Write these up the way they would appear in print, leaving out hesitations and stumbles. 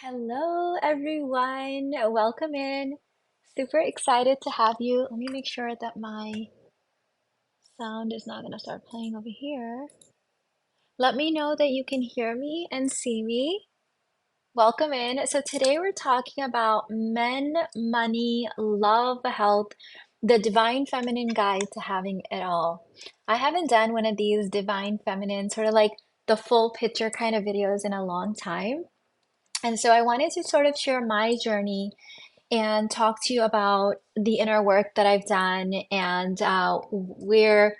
Hello, everyone. Welcome in. Super excited to have you. Let me make sure that my sound is not going to start playing over here. Let me know that you can hear me and see me. Welcome in. So, today we're talking about men, money, love, health, the divine feminine guide to having it all. I haven't done one of these divine feminine, sort of like the full picture kind of videos in a long time. And so I wanted to sort of share my journey and talk to you about the inner work that I've done and where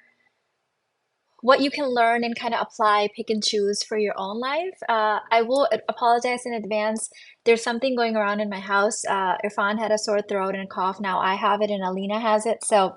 what you can learn and kind of apply, pick and choose for your own life. I will apologize in advance. There's something going around in my house. Irfan had a sore throat and a cough. Now I have it and Alina has it. So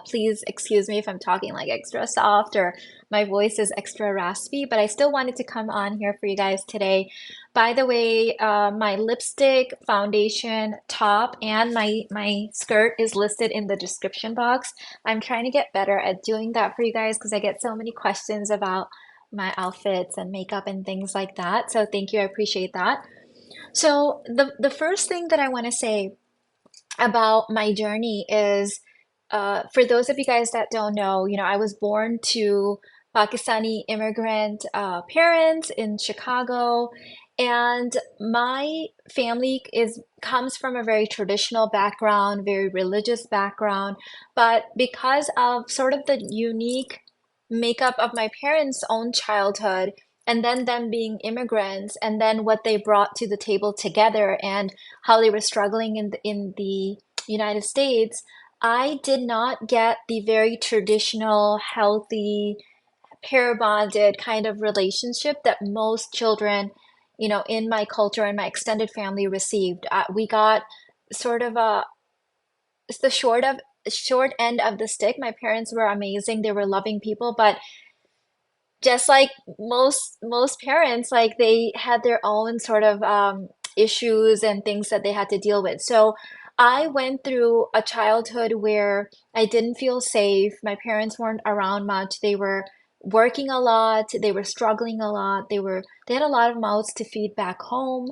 please excuse me if I'm talking like extra soft or my voice is extra raspy, but I still wanted to come on here for you guys today. By the way, my lipstick, foundation, top, and my skirt is listed in the description box. I'm trying to get better at doing that for you guys because I get so many questions about my outfits and makeup and things like that. So thank you, I appreciate that. So the first thing that I want to say about my journey is for those of you guys that don't know, I was born to Pakistani immigrant parents in Chicago, and my family is comes from a very traditional background, very religious background, but because of sort of the unique makeup of my parents' own childhood, and then them being immigrants, and then what they brought to the table together, and how they were struggling in the United States, I did not get the very traditional, healthy, pair bonded kind of relationship that most children, in my culture and my extended family received. We got sort of it's the short end of the stick. My parents were amazing. They were loving people, but just like most parents, like they had their own sort of issues and things that they had to deal with. So I went through a childhood where I didn't feel safe. My parents weren't around much. They were working a lot. They were struggling a lot. They had a lot of mouths to feed back home.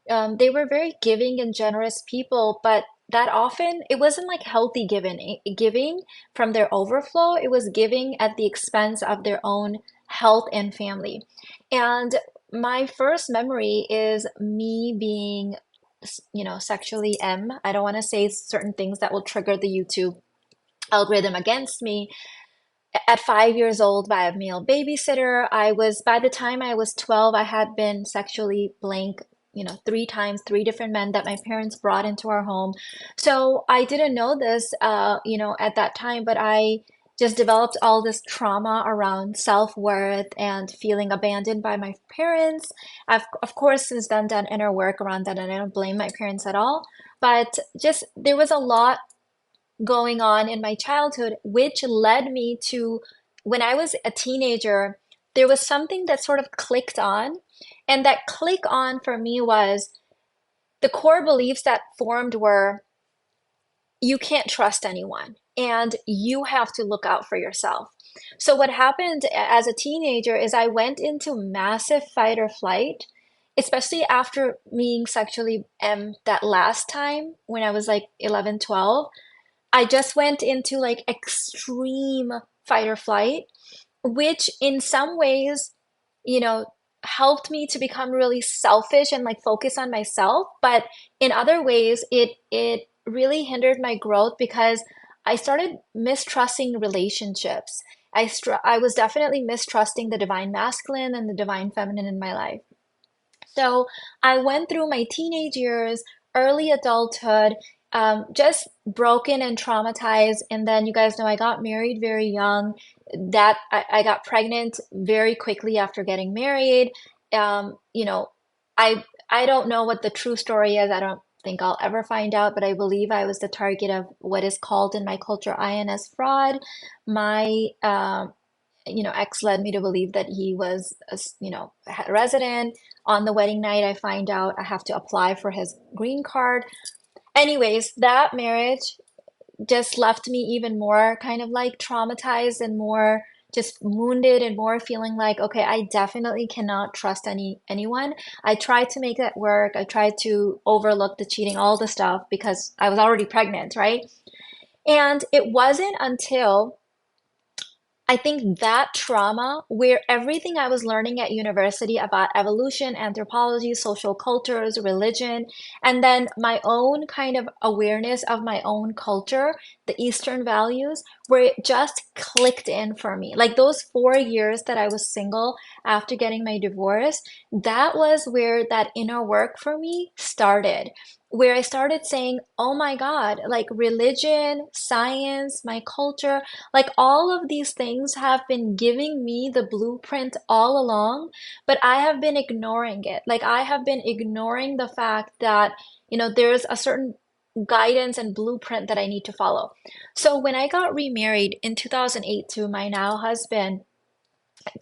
They were very giving and generous people, but that often it wasn't like healthy giving from their overflow. It was giving at the expense of their own health and family. And my first memory is me being, sexually I don't want to say certain things that will trigger the YouTube algorithm against me. At 5 years old by a male babysitter. By the time I was 12, I had been sexually blank, three times, three different men that my parents brought into our home. So I didn't know this, at that time, but I just developed all this trauma around self-worth and feeling abandoned by my parents. I've, of course, since then done inner work around that, and I don't blame my parents at all. But just there was a lot going on in my childhood, which led me to when I was a teenager, there was something that sort of clicked on. And that click on for me was the core beliefs that formed were you can't trust anyone and you have to look out for yourself. So, what happened as a teenager is I went into massive fight or flight, especially after being sexually that last time when I was like 11, 12. I just went into like extreme fight or flight, which in some ways, you know, helped me to become really selfish and like focus on myself. But in other ways, it really hindered my growth because I started mistrusting relationships. I was definitely mistrusting the divine masculine and the divine feminine in my life. So I went through my teenage years, early adulthood, just broken and traumatized. And then you guys know I got married very young. I got pregnant very quickly after getting married. Um, you know, I don't know what the true story is. I don't think I'll ever find out, but I believe I was the target of what is called in my culture INS fraud. My ex led me to believe that he was, a resident. On the wedding night, I find out I have to apply for his green card. Anyways, that marriage just left me even more kind of like traumatized and more just wounded and more feeling like, okay, I definitely cannot trust anyone. I tried to make that work. I tried to overlook the cheating, all the stuff because I was already pregnant, right? And it wasn't until I think that trauma, where everything I was learning at university about evolution, anthropology, social cultures, religion, and then my own kind of awareness of my own culture, the Eastern values, where it just clicked in for me. Like those 4 years that I was single after getting my divorce, that was where that inner work for me started. Where I started saying, oh my God, like religion, science, my culture, like all of these things have been giving me the blueprint all along, but I have been ignoring it. Like I have been ignoring the fact that, there's a certain guidance and blueprint that I need to follow. So when I got remarried in 2008 to my now husband,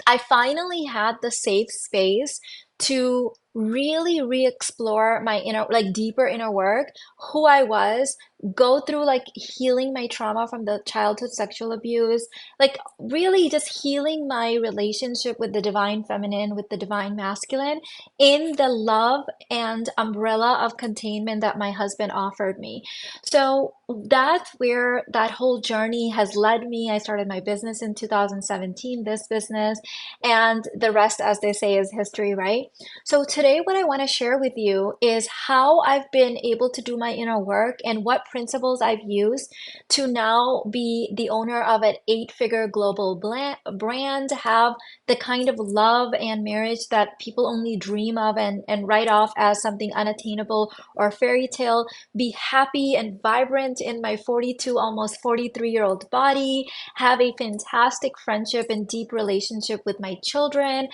I finally had the safe space to really re-explore my inner, like deeper inner work, who I was, go through like healing my trauma from the childhood sexual abuse, like really just healing my relationship with the divine feminine, with the divine masculine, in the love and umbrella of containment that my husband offered me. So that's where that whole journey has led me. I started my business in 2017, this business, and the rest, as they say, is history, right? So today, what I want to share with you is how I've been able to do my inner work and what principles I've used to now be the owner of an eight-figure global brand, have the kind of love and marriage that people only dream of and write off as something unattainable or fairy tale, be happy and vibrant in my 42, almost 43-year-old body, have a fantastic friendship and deep relationship with my children,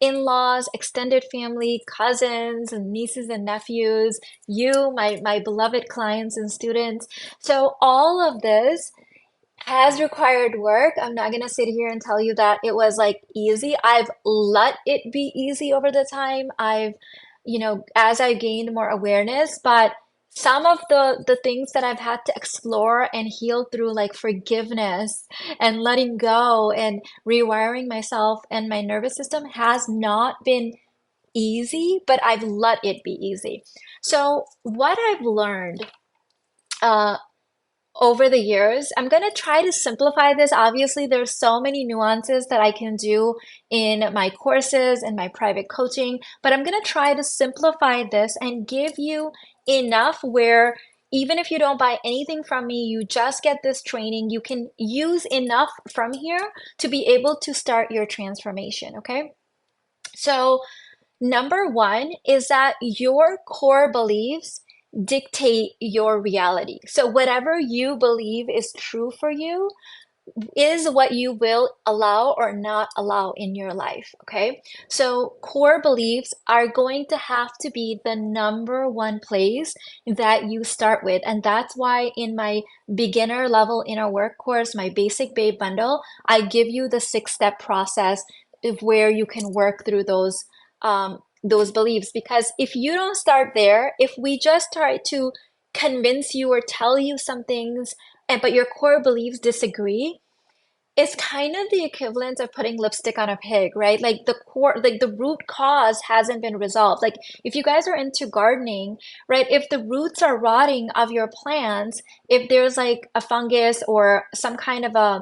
in-laws, extended family, cousins, and nieces and nephews, you, my beloved clients and students. So all of this has required work. I'm not gonna sit here and tell you that it was like easy. I've let it be easy over the time. As I gained more awareness, but some of the things that I've had to explore and heal through, like forgiveness and letting go and rewiring myself and my nervous system, has not been easy, but I've let it be easy. So what I've learned, uh, over the years. I'm going to try to simplify this. Obviously, there's so many nuances that I can do in my courses and my private coaching, but I'm going to try to simplify this and give you enough where even if you don't buy anything from me, you just get this training, you can use enough from here to be able to start your transformation, okay? So, number one is that your core beliefs dictate your reality. So, whatever you believe is true for you is what you will allow or not allow in your life. Okay. So, core beliefs are going to have to be the number one place that you start with. And that's why in my beginner level inner work course, my basic babe bundle, I give you the 6-step process of where you can work through those beliefs. Because if you don't start there, if we just try to convince you or tell you some things, but your core beliefs disagree, it's kind of the equivalent of putting lipstick on a pig, right? Like the core, like the root cause hasn't been resolved. Like if you guys are into gardening, right? If the roots are rotting of your plants, if there's like a fungus or some kind of a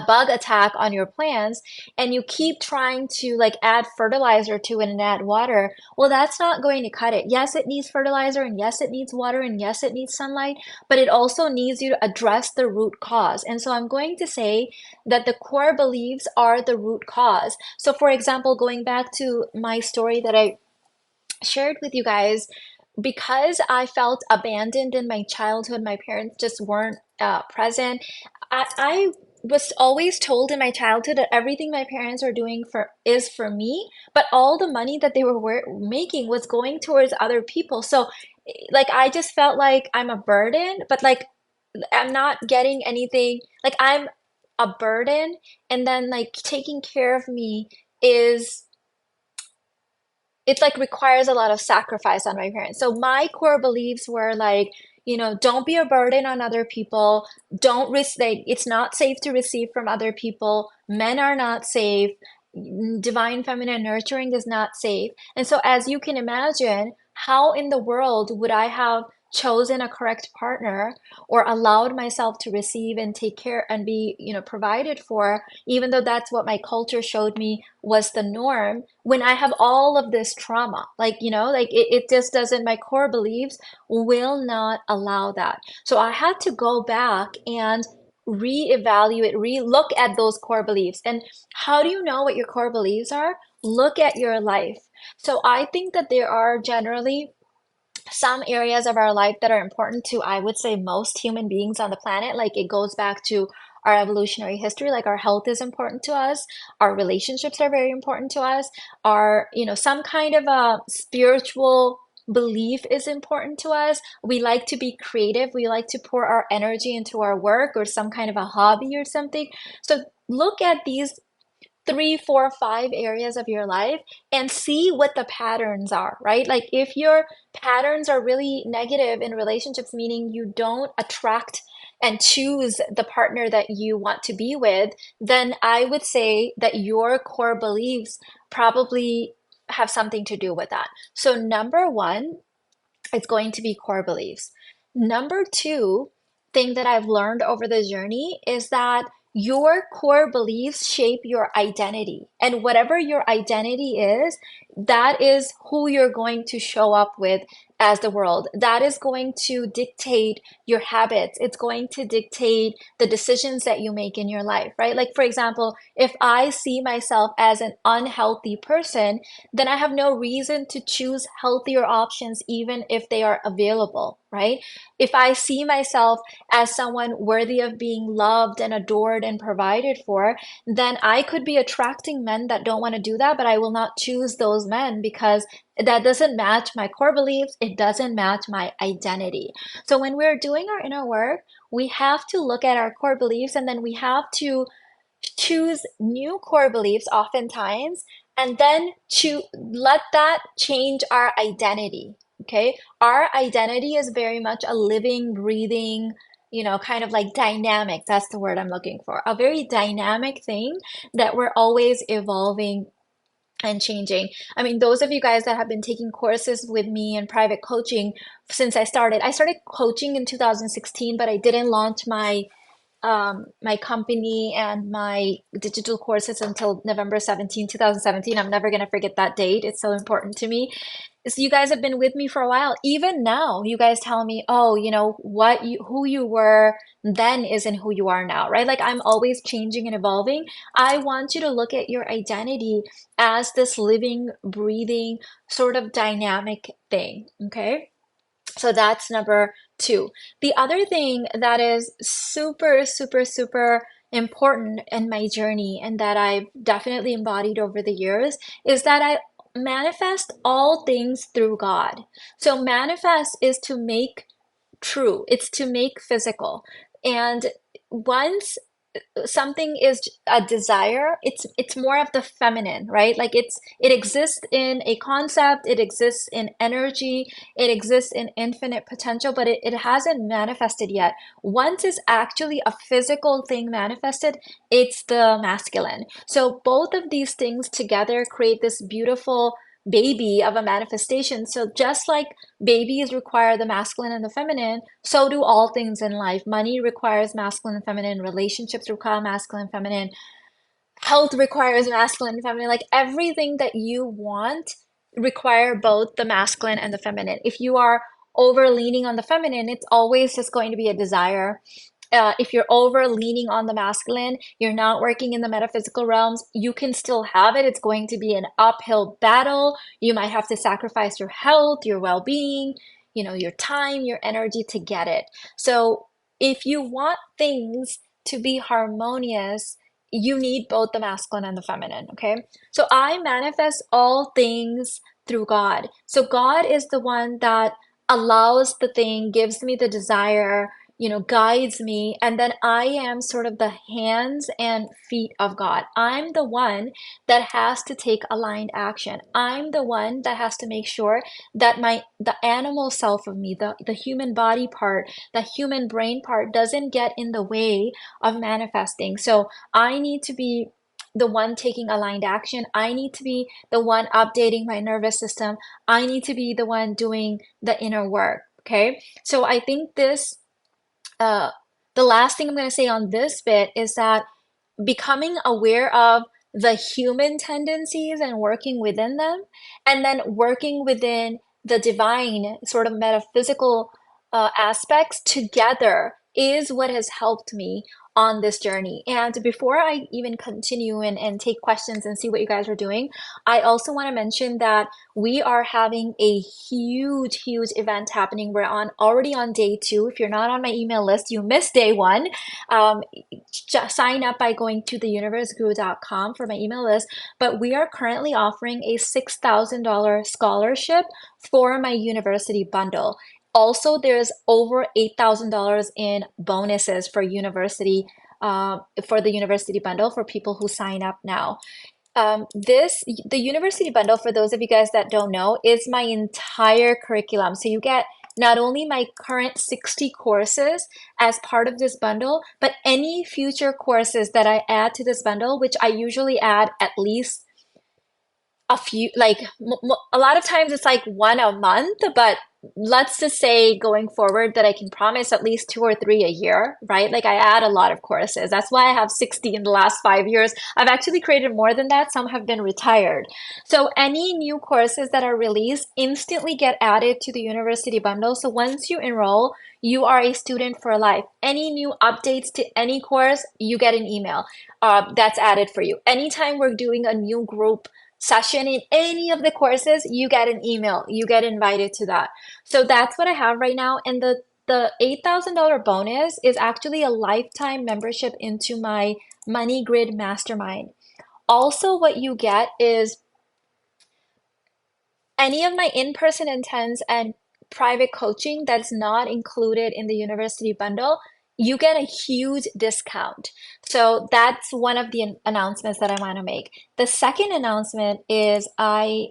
bug attack on your plants and you keep trying to like add fertilizer to it and add water, well, that's not going to cut it. Yes, it needs fertilizer, and yes, it needs water, and yes, it needs sunlight, but it also needs you to address the root cause. And so I'm going to say that the core beliefs are the root cause. So for example, going back to my story that I shared with you guys, because I felt abandoned in my childhood, my parents just weren't present. I was always told in my childhood that everything my parents are doing for is for me, but all the money that they were making was going towards other people. So, like, I just felt like I'm a burden, but like I'm not getting anything. Like I'm a burden, and then like taking care of me is it like requires a lot of sacrifice on my parents. So my core beliefs were like, Don't be a burden on other people. Don't risk it's not safe to receive from other people. Men are not safe. Divine feminine nurturing is not safe. And so, as you can imagine, how in the world would I have chosen a correct partner or allowed myself to receive and take care and be, provided for, even though that's what my culture showed me was the norm, when I have all of this trauma? Like it just doesn't, my core beliefs will not allow that. So I had to go back and reevaluate, re-look at those core beliefs. And how do you know what your core beliefs are? Look at your life. So I think that there are generally some areas of our life that are important to, I would say, most human beings on the planet. Like it goes back to our evolutionary history, like our health is important to us, our relationships are very important to us, our, some kind of a spiritual belief is important to us. We like to be creative, we like to pour our energy into our work or some kind of a hobby or something. So look at these three, four, five areas of your life and see what the patterns are, right? Like if your patterns are really negative in relationships, meaning you don't attract and choose the partner that you want to be with, then I would say that your core beliefs probably have something to do with that. So number one, it's going to be core beliefs. Number two thing that I've learned over the journey is that your core beliefs shape your identity. And whatever your identity is, that is who you're going to show up with as the world. That is going to dictate your habits. It's going to dictate the decisions that you make in your life, right? Like, for example, if I see myself as an unhealthy person, then I have no reason to choose healthier options, even if they are available, right? If I see myself as someone worthy of being loved and adored and provided for, then I could be attracting men that don't want to do that, but I will not choose those men because that doesn't match my core beliefs. It doesn't match my identity. So when we're doing our inner work, we have to look at our core beliefs and then we have to choose new core beliefs oftentimes and then to let that change our identity. Okay, our identity is very much a living, breathing, kind of like dynamic, that's the word I'm looking for, a very dynamic thing that we're always evolving and changing. I mean, those of you guys that have been taking courses with me and private coaching since I started coaching in 2016, but I didn't launch my company and my digital courses until November 2017. I'm never going to forget that date. It's so important to me. So you guys have been with me for a while. Even now, you guys tell me, oh, who you were then isn't who you are now, right? Like I'm always changing and evolving. I want you to look at your identity as this living, breathing, sort of dynamic thing, okay? So that's number two. The other thing that is super, super, super important in my journey and that I've definitely embodied over the years is that I manifest all things through God. So manifest is to make true, it's to make physical. And once something is a desire, it's more of the feminine, right? Like it exists in a concept, it exists in energy, it exists in infinite potential, but it hasn't manifested yet. Once it's actually a physical thing manifested, it's the masculine. So both of these things together create this beautiful baby of a manifestation. So just like babies require the masculine and the feminine, so do all things in life. Money requires masculine and feminine, relationships require masculine and feminine, health requires masculine and feminine. Like everything that you want require both the masculine and the feminine. If you are over leaning on the feminine, it's always just going to be a desire. If you're over leaning on the masculine, you're not working in the metaphysical realms, you can still have it. It's going to be an uphill battle. You might have to sacrifice your health, your well-being, your time, your energy to get it. So if you want things to be harmonious, you need both the masculine and the feminine, okay? So I manifest all things through God. So God is the one that allows the thing, gives me the desire, guides me. And then I am sort of the hands and feet of God. I'm the one that has to take aligned action. I'm the one that has to make sure that the animal self of me, the human body part, the human brain part doesn't get in the way of manifesting. So I need to be the one taking aligned action. I need to be the one updating my nervous system. I need to be the one doing the inner work. Okay. So I think uh, the last thing I'm going to say on this bit is that becoming aware of the human tendencies and working within them, and then working within the divine sort of metaphysical aspects together is what has helped me on this journey. And before I even continue and take questions and see what you guys are doing, I also want to mention that we are having a huge event happening. We're on already on day 2. If you're not on my email list, you missed day 1. Um, Sign up by going to theuniverseguru.com for my email list. But we are currently offering a $6,000 scholarship for my university bundle. Also, there's over $8,000 in bonuses for the university bundle for people who sign up now. The university bundle, for those of you guys that don't know, is my entire curriculum. So you get not only my current 60 courses as part of this bundle, but any future courses that I add to this bundle, which I usually add at least a few, like a lot of times it's like one a month, but let's just say going forward that I can promise at least 2 or 3 a year, right? Like I add a lot of courses. That's why I have 60 in the last 5 years. I've actually created more than that. Some have been retired. So any new courses that are released instantly get added to the university bundle. So once you enroll, you are a student for life. Any new updates to any course, you get an email that's added for you. Anytime we're doing a new group session in any of the courses, you get an email, you get invited to that. So that's what I have right now. And the $8,000 bonus is actually a lifetime membership into my Money Grid Mastermind. Also, what you get is any of my in-person intense and private coaching that's not included in the university bundle, you get a huge discount. So that's one of the announcements that I want to make. The second announcement is I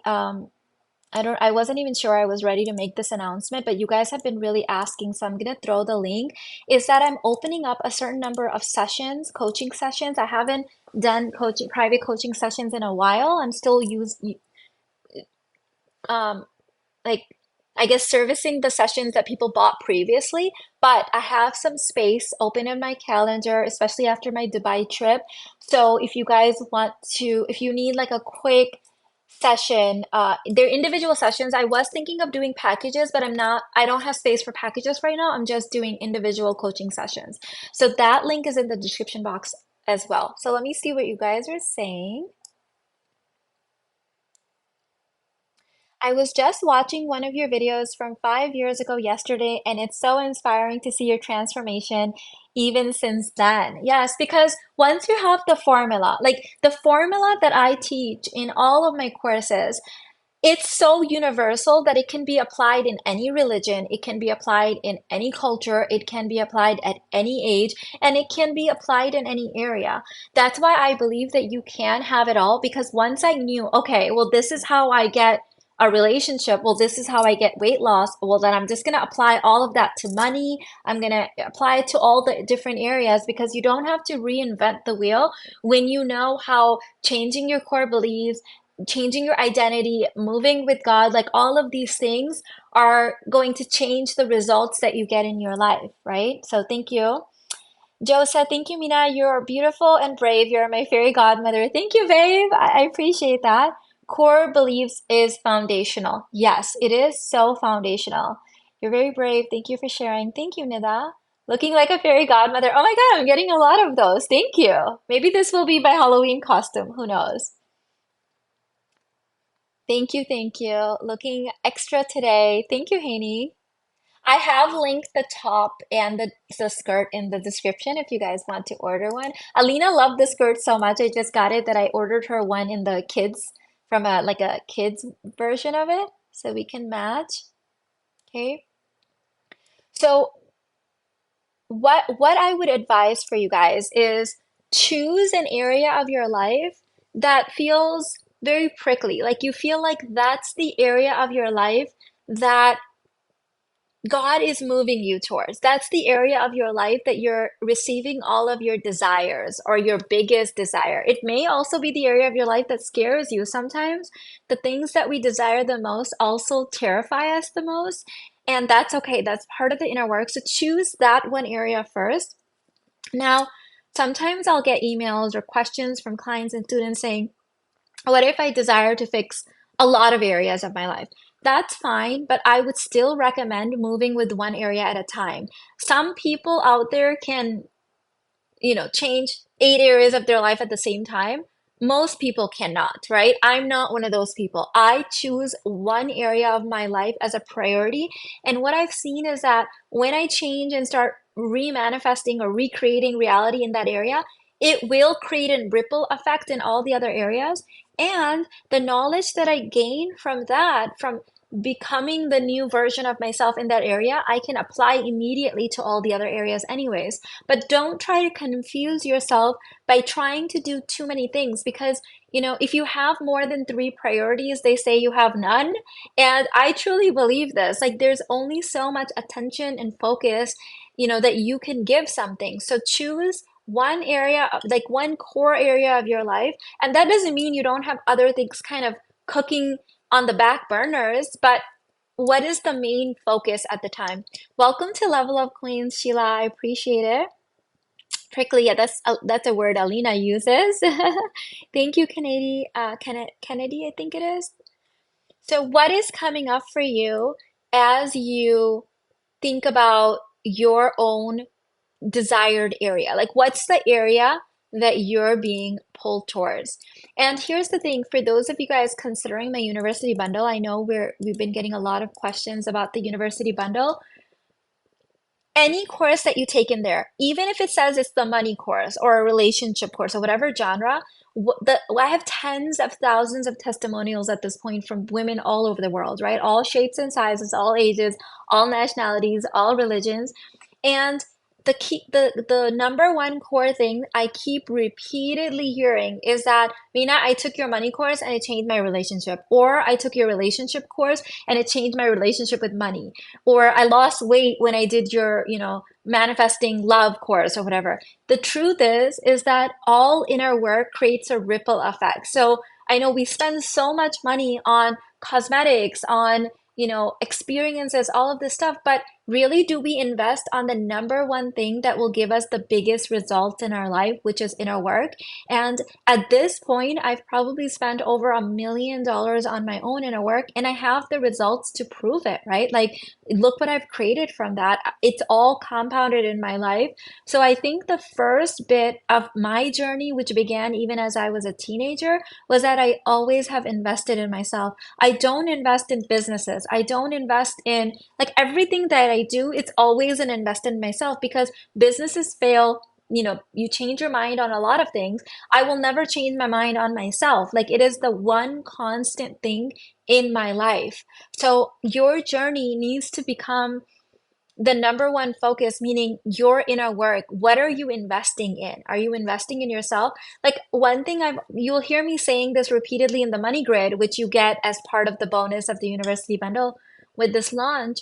wasn't even sure I was ready to make this announcement, but you guys have been really asking, so I'm gonna throw the link, is that I'm opening up a certain number of sessions, coaching sessions. I haven't done private coaching sessions in a while. I'm still um like I guess servicing the sessions that people bought previously, but I have some space open in my calendar, especially after my Dubai trip. So if you guys if you need like a quick session, they're individual sessions. I was thinking of doing packages, but I don't have space for packages right now. I'm just doing individual coaching sessions. So that link is in the description box as well. So let me see what you guys are saying. I was just watching one of your videos from 5 years ago yesterday, and it's so inspiring to see your transformation even since then. Yes, because once you have the formula, like the formula that I teach in all of my courses, it's so universal that it can be applied in any religion, it can be applied in any culture, it can be applied at any age, and it can be applied in any area. That's why I believe that you can have it all, because once I knew, okay, well, this is how I get a relationship, well, this is how I get weight loss, well, then I'm just going to apply all of that to money. I'm going to apply it to all the different areas, because you don't have to reinvent the wheel when you know how changing your core beliefs, changing your identity, moving with God, like all of these things are going to change the results that you get in your life, right? So thank you. Joe said, thank you, Mina. You're beautiful and brave. You're my fairy godmother. Thank you, babe. I appreciate that. Core beliefs is foundational. Yes, it is so foundational. You're very brave. Thank you for sharing. Thank you, Nida. Looking like a fairy godmother. Oh my God, I'm getting a lot of those. Thank you. Maybe this will be my Halloween costume. Who knows? Thank you, thank you. Looking extra today. Thank you, Haney. I have linked the top and the skirt in the description if you guys want to order one. Alina loved the skirt so much, I just got it that I ordered her one in the kids from a kids version of it so we can match. Okay. So what I would advise for you guys is choose an area of your life that feels very prickly. Like you feel like that's the area of your life that God is moving you towards. That's the area of your life that you're receiving all of your desires or your biggest desire. It may also be the area of your life that scares you. Sometimes the things that we desire the most also terrify us the most. And that's okay. That's part of the inner work. So choose that one area first. Now, sometimes I'll get emails or questions from clients and students saying, what if I desire to fix a lot of areas of my life? That's fine, but I would still recommend moving with one area at a time. Some people out there can change 8 areas of their life at the same time. Most people cannot, right? I'm not one of those people. I choose one area of my life as a priority. And what I've seen is that when I change and start remanifesting or recreating reality in that area, it will create a ripple effect in all the other areas. And the knowledge that I gain from that, from becoming the new version of myself in that area, I can apply immediately to all the other areas anyways. But don't try to confuse yourself by trying to do too many things because, if you have more than three priorities, they say you have none. And I truly believe this. Like, there's only so much attention and focus, that you can give something. So choose one area, like one core area of your life. And that doesn't mean you don't have other things kind of cooking on the back burners, but what is the main focus at the time? Welcome to Level Up Queens, Sheila. I appreciate it. Prickly, yeah, that's a word Alina uses. Thank you, Kennedy. Kennedy, I think it is. So, what is coming up for you as you think about your own desired area? Like, what's the area that you're being pulled towards? And here's the thing, for those of you guys considering my university bundle, I know we've been getting a lot of questions about the university bundle. Any course that you take in there, even if it says it's the money course or a relationship course or whatever genre, I have tens of thousands of testimonials at this point from women all over the world, right? All shapes and sizes, all ages, all nationalities, all religions. And the number one core thing I keep repeatedly hearing is that, Mina, I took your money course and it changed my relationship, or I took your relationship course and it changed my relationship with money, or I lost weight when I did your, manifesting love course or whatever. The truth is that all inner work creates a ripple effect. So I know we spend so much money on cosmetics, on, experiences, all of this stuff, but really, do we invest on the number one thing that will give us the biggest results in our life, which is inner work? And at this point, I've probably spent over $1 million on my own inner work, and I have the results to prove it, right? Like, look what I've created from that. It's all compounded in my life. So I think the first bit of my journey, which began even as I was a teenager, was that I always have invested in myself. I don't invest in businesses. I don't invest in like everything that I do. It's always an investment in myself because businesses fail. You change your mind on a lot of things. I will never change my mind on myself. Like it is the one constant thing in my life. So your journey needs to become the number one focus, meaning your inner work. What are you investing in? Are you investing in yourself? Like one thing you'll hear me saying this repeatedly in the money grid, which you get as part of the bonus of the university bundle with this launch,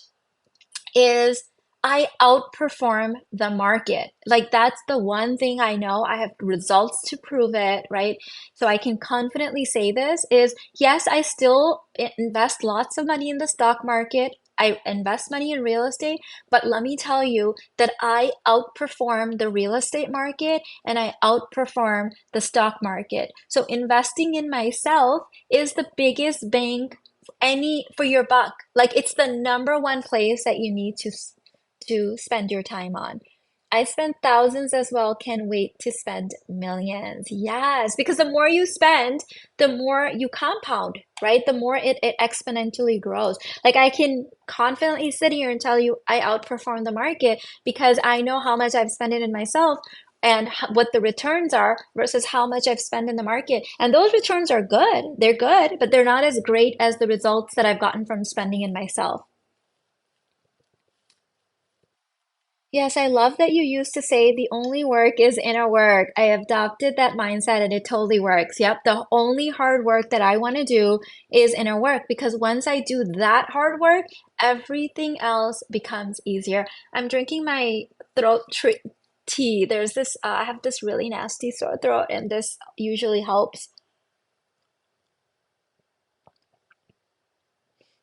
is I outperform the market. Like that's the one thing I know. I have results to prove it, right? So I can confidently say this is yes, I still invest lots of money in the stock market. I invest money in real estate, but let me tell you that I outperform the real estate market and I outperform the stock market. So investing in myself is the biggest bang any for your buck. Like it's the number one place that you need to spend your time on. I spent thousands as well. Can't wait to spend millions. Yes, because the more you spend, the more you compound, right? The more it exponentially grows. Like I can confidently sit here and tell you I outperform the market because I know how much I've spent it in myself and what the returns are versus how much I've spent in the market. And those returns are good. They're good, but they're not as great as the results that I've gotten from spending in myself. Yes, I love that you used to say the only work is inner work. I adopted that mindset and it totally works. Yep, the only hard work that I want to do is inner work because once I do that hard work, everything else becomes easier. I'm drinking my throat tea. There's this, I have this really nasty sore throat, and this usually helps.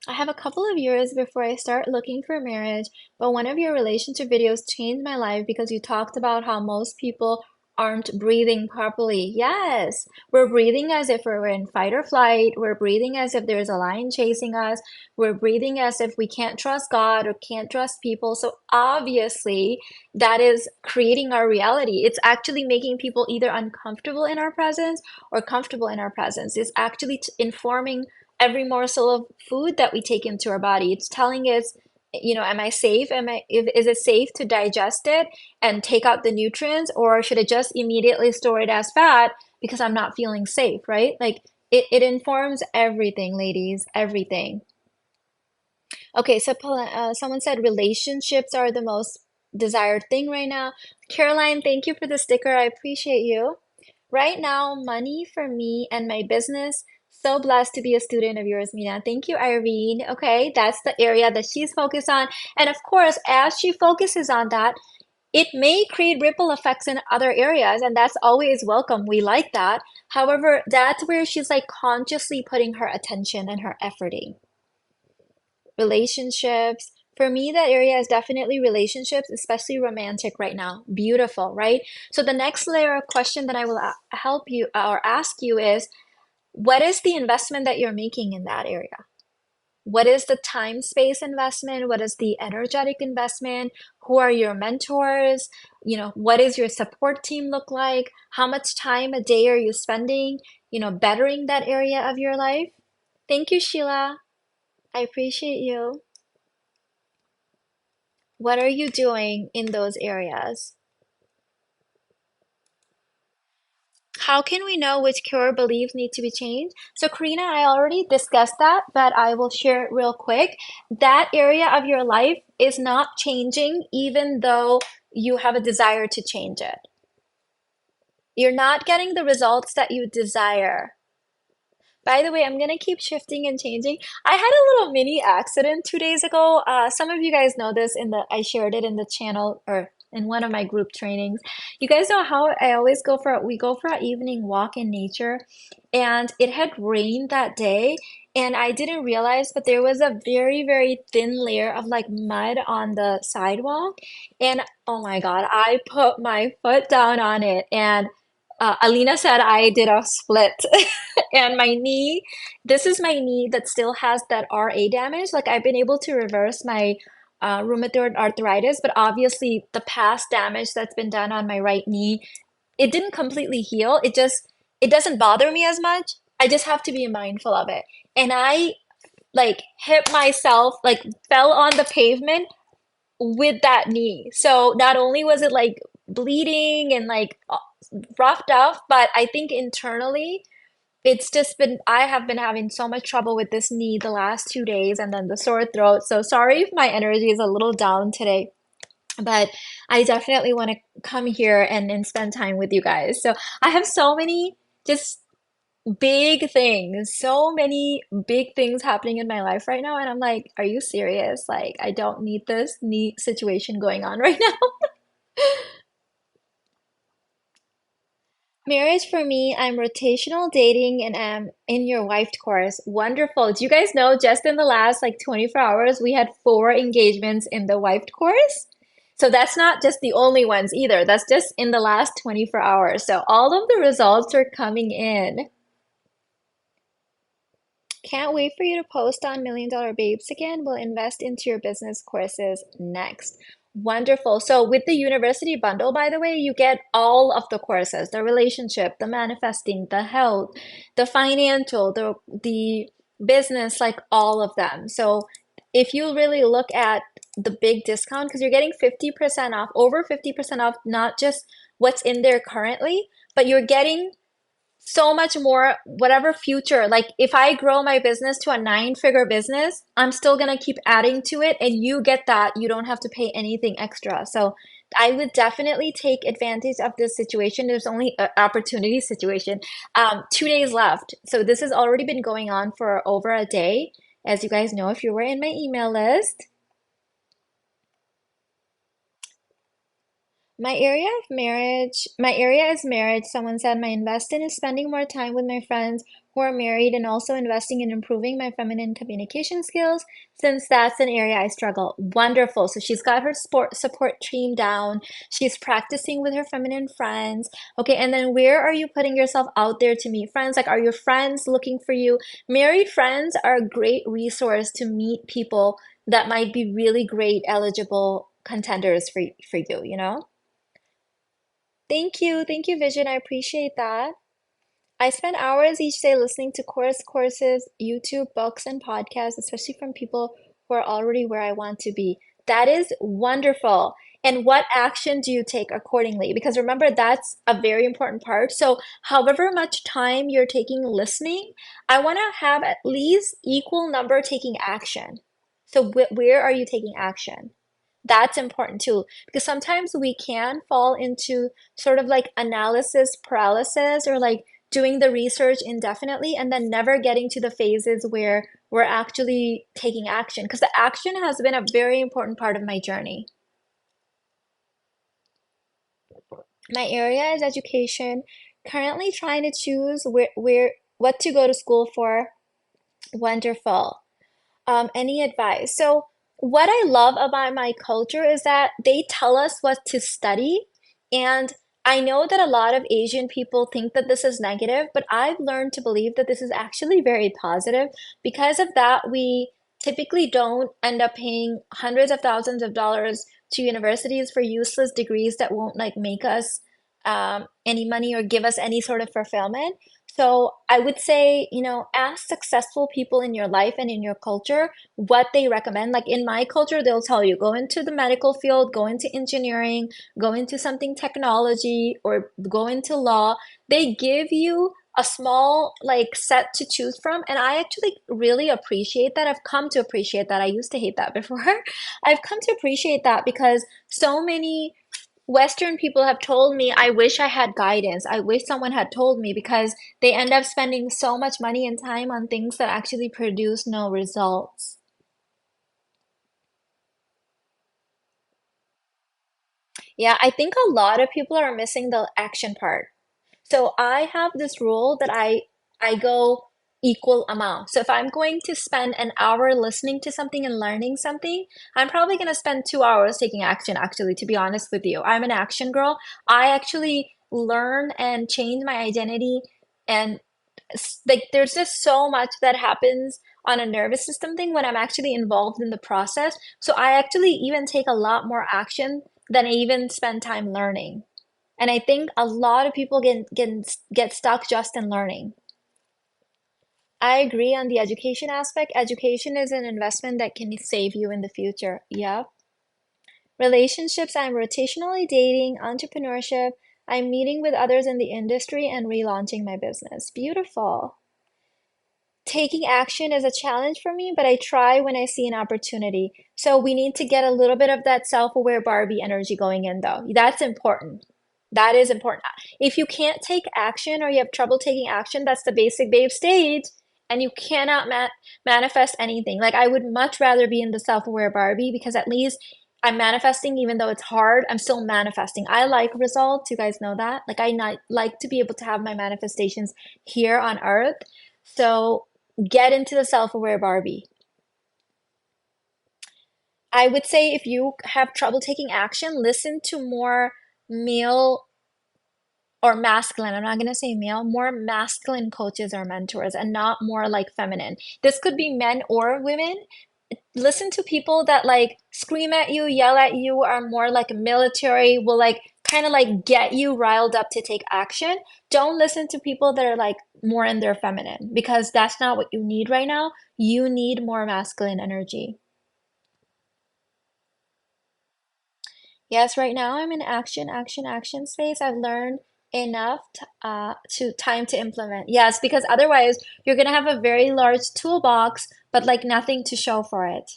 I have a couple of years before I start looking for marriage, but one of your relationship videos changed my life because you talked about how most people aren't breathing properly. Yes, we're breathing as if we're in fight or flight. We're breathing as if there's a lion chasing us. We're breathing as if we can't trust God or can't trust people. So obviously, that is creating our reality. It's actually making people either uncomfortable in our presence or comfortable in our presence. It's actually informing every morsel of food that we take into our body. It's telling us, am I safe? Is it safe to digest it and take out the nutrients, or should I just immediately store it as fat because I'm not feeling safe, right? Like it informs everything, ladies, everything. Okay, so someone said relationships are the most desired thing right now. Caroline, thank you for the sticker. I appreciate you. Right now, money for me and my business. So blessed to be a student of yours, Mina. Thank you, Irene. Okay, that's the area that she's focused on. And of course, as she focuses on that, it may create ripple effects in other areas, and that's always welcome. We like that. However, that's where she's like consciously putting her attention and her efforting. Relationships. For me, that area is definitely relationships, especially romantic right now. Beautiful, right? So the next layer of question that I will help you or ask you is, what is the investment that you're making in that area? What is the time space investment? What is the energetic investment? Who are your mentors? What does your support team look like? How much time a day are you spending, bettering that area of your life? Thank you, Sheila. I appreciate you. What are you doing in those areas? How can we know which core beliefs need to be changed? So, Karina, I already discussed that, but I will share it real quick. That area of your life is not changing, even though you have a desire to change it. You're not getting the results that you desire. By the way, I'm gonna keep shifting and changing. I had a little mini accident 2 days ago. Some of you guys know this I shared it in the channel or in one of my group trainings. You guys know how I always we go for an evening walk in nature, and it had rained that day, and I didn't realize, but there was a very, very thin layer of like mud on the sidewalk, and oh my God, I put my foot down on it, and Alina said I did a split. And my knee, this is my knee that still has that RA damage. Like I've been able to reverse my rheumatoid arthritis, but obviously the past damage that's been done on my right knee, it didn't completely heal. It doesn't bother me as much. I just have to be mindful of it. And I like hit myself, like fell on the pavement with that knee. So not only was it like bleeding and like roughed up, but I think internally it's just been, I have been having so much trouble with this knee the last 2 days and then the sore throat. So sorry if my energy is a little down today, but I definitely want to come here and spend time with you guys. So I have so many just big things, so many big things happening in my life right now. And I'm like, are you serious? Like, I don't need this knee situation going on right now. Marriage for me, I'm rotational dating and I'm in your wifed course. Wonderful. Do you guys know just in the last like 24 hours, we had 4 engagements in the wifed course? So that's not just the only ones either. That's just in the last 24 hours. So all of the results are coming in. Can't wait for you to post on Million Dollar Babes again. We'll invest into your business courses next. Wonderful. So with the university bundle, by the way, you get all of the courses, the relationship, the manifesting, the health, the financial, the business, like all of them. So if you really look at the big discount, because you're getting 50% off, over 50% off, not just what's in there currently, but you're getting so much more, whatever future, like if I grow my business to a nine-figure business, I'm still gonna keep adding to it, and you get that. You don't have to pay anything extra. So I would definitely take advantage of this situation. There's only an opportunity situation. 2 days left. So this has already been going on for over a day. As you guys know, if you were in my email list. My area is marriage. Someone said my investment is spending more time with my friends who are married and also investing in improving my feminine communication skills since that's an area I struggle. Wonderful. So she's got her support team down. She's practicing with her feminine friends. Okay, and then where are you putting yourself out there to meet friends? Like, are your friends looking for you? Married friends are a great resource to meet people that might be really great eligible contenders for you, you know? Thank you. Thank you, Vision. I appreciate that. I spend hours each day listening to courses, YouTube, books, and podcasts, especially from people who are already where I want to be. That is wonderful. And what action do you take accordingly? Because remember, that's a very important part. So, however much time you're taking listening, I want to have at least equal number taking action. So, where are you taking action? That's important too, because sometimes we can fall into sort of like analysis paralysis or like doing the research indefinitely and then never getting to the phases where we're actually taking action. Because the action has been a very important part of my journey. My area is education. Currently trying to choose what to go to school for. Wonderful. Any advice? So, what I love about my culture is that they tell us what to study. And I know that a lot of Asian people think that this is negative, but I've learned to believe that this is actually very positive. Because of that, we typically don't end up paying hundreds of thousands of dollars to universities for useless degrees that won't like make us any money or give us any sort of fulfillment. So I would say, ask successful people in your life and in your culture what they recommend. Like in my culture, they'll tell you go into the medical field, go into engineering, go into something technology, or go into law. They give you a small like set to choose from. And I actually really appreciate that. I've come to appreciate that. I used to hate that before. I've come to appreciate that because so many Western people have told me, I wish I had guidance. I wish someone had told me because they end up spending so much money and time on things that actually produce no results. Yeah, I think a lot of people are missing the action part. So I have this rule that I go equal amount. So if I'm going to spend an hour listening to something and learning something, I'm probably going to spend 2 hours taking action, actually, to be honest with you. I'm an action girl. I actually learn and change my identity and like there's just so much that happens on a nervous system thing when I'm actually involved in the process. So I actually even take a lot more action than I even spend time learning. And I think a lot of people get stuck just in learning. I agree on the education aspect. Education is an investment that can save you in the future. Yep. Relationships, I'm rotationally dating, entrepreneurship. I'm meeting with others in the industry and relaunching my business. Beautiful. Taking action is a challenge for me, but I try when I see an opportunity. So we need to get a little bit of that self-aware Barbie energy going in, though. That's important. That is important. If you can't take action or you have trouble taking action, that's the basic babe stage, and you cannot manifest anything. Like I would much rather be in the self-aware Barbie because at least I'm manifesting, even though it's hard, I'm still manifesting. I like results. You guys know that. Like I not like to be able to have my manifestations here on earth. So get into the self-aware Barbie. I would say if you have trouble taking action, listen to more male or masculine, I'm not going to say male, more masculine coaches or mentors and not more like feminine. This could be men or women. Listen to people that like scream at you, yell at you, are more like military, will like kind of like get you riled up to take action. Don't listen to people that are like more in their feminine because that's not what you need right now. You need more masculine energy. Yes, right now I'm in action space. I've learned enough to time to implement. Yes, because otherwise you're gonna have a very large toolbox, but like nothing to show for it.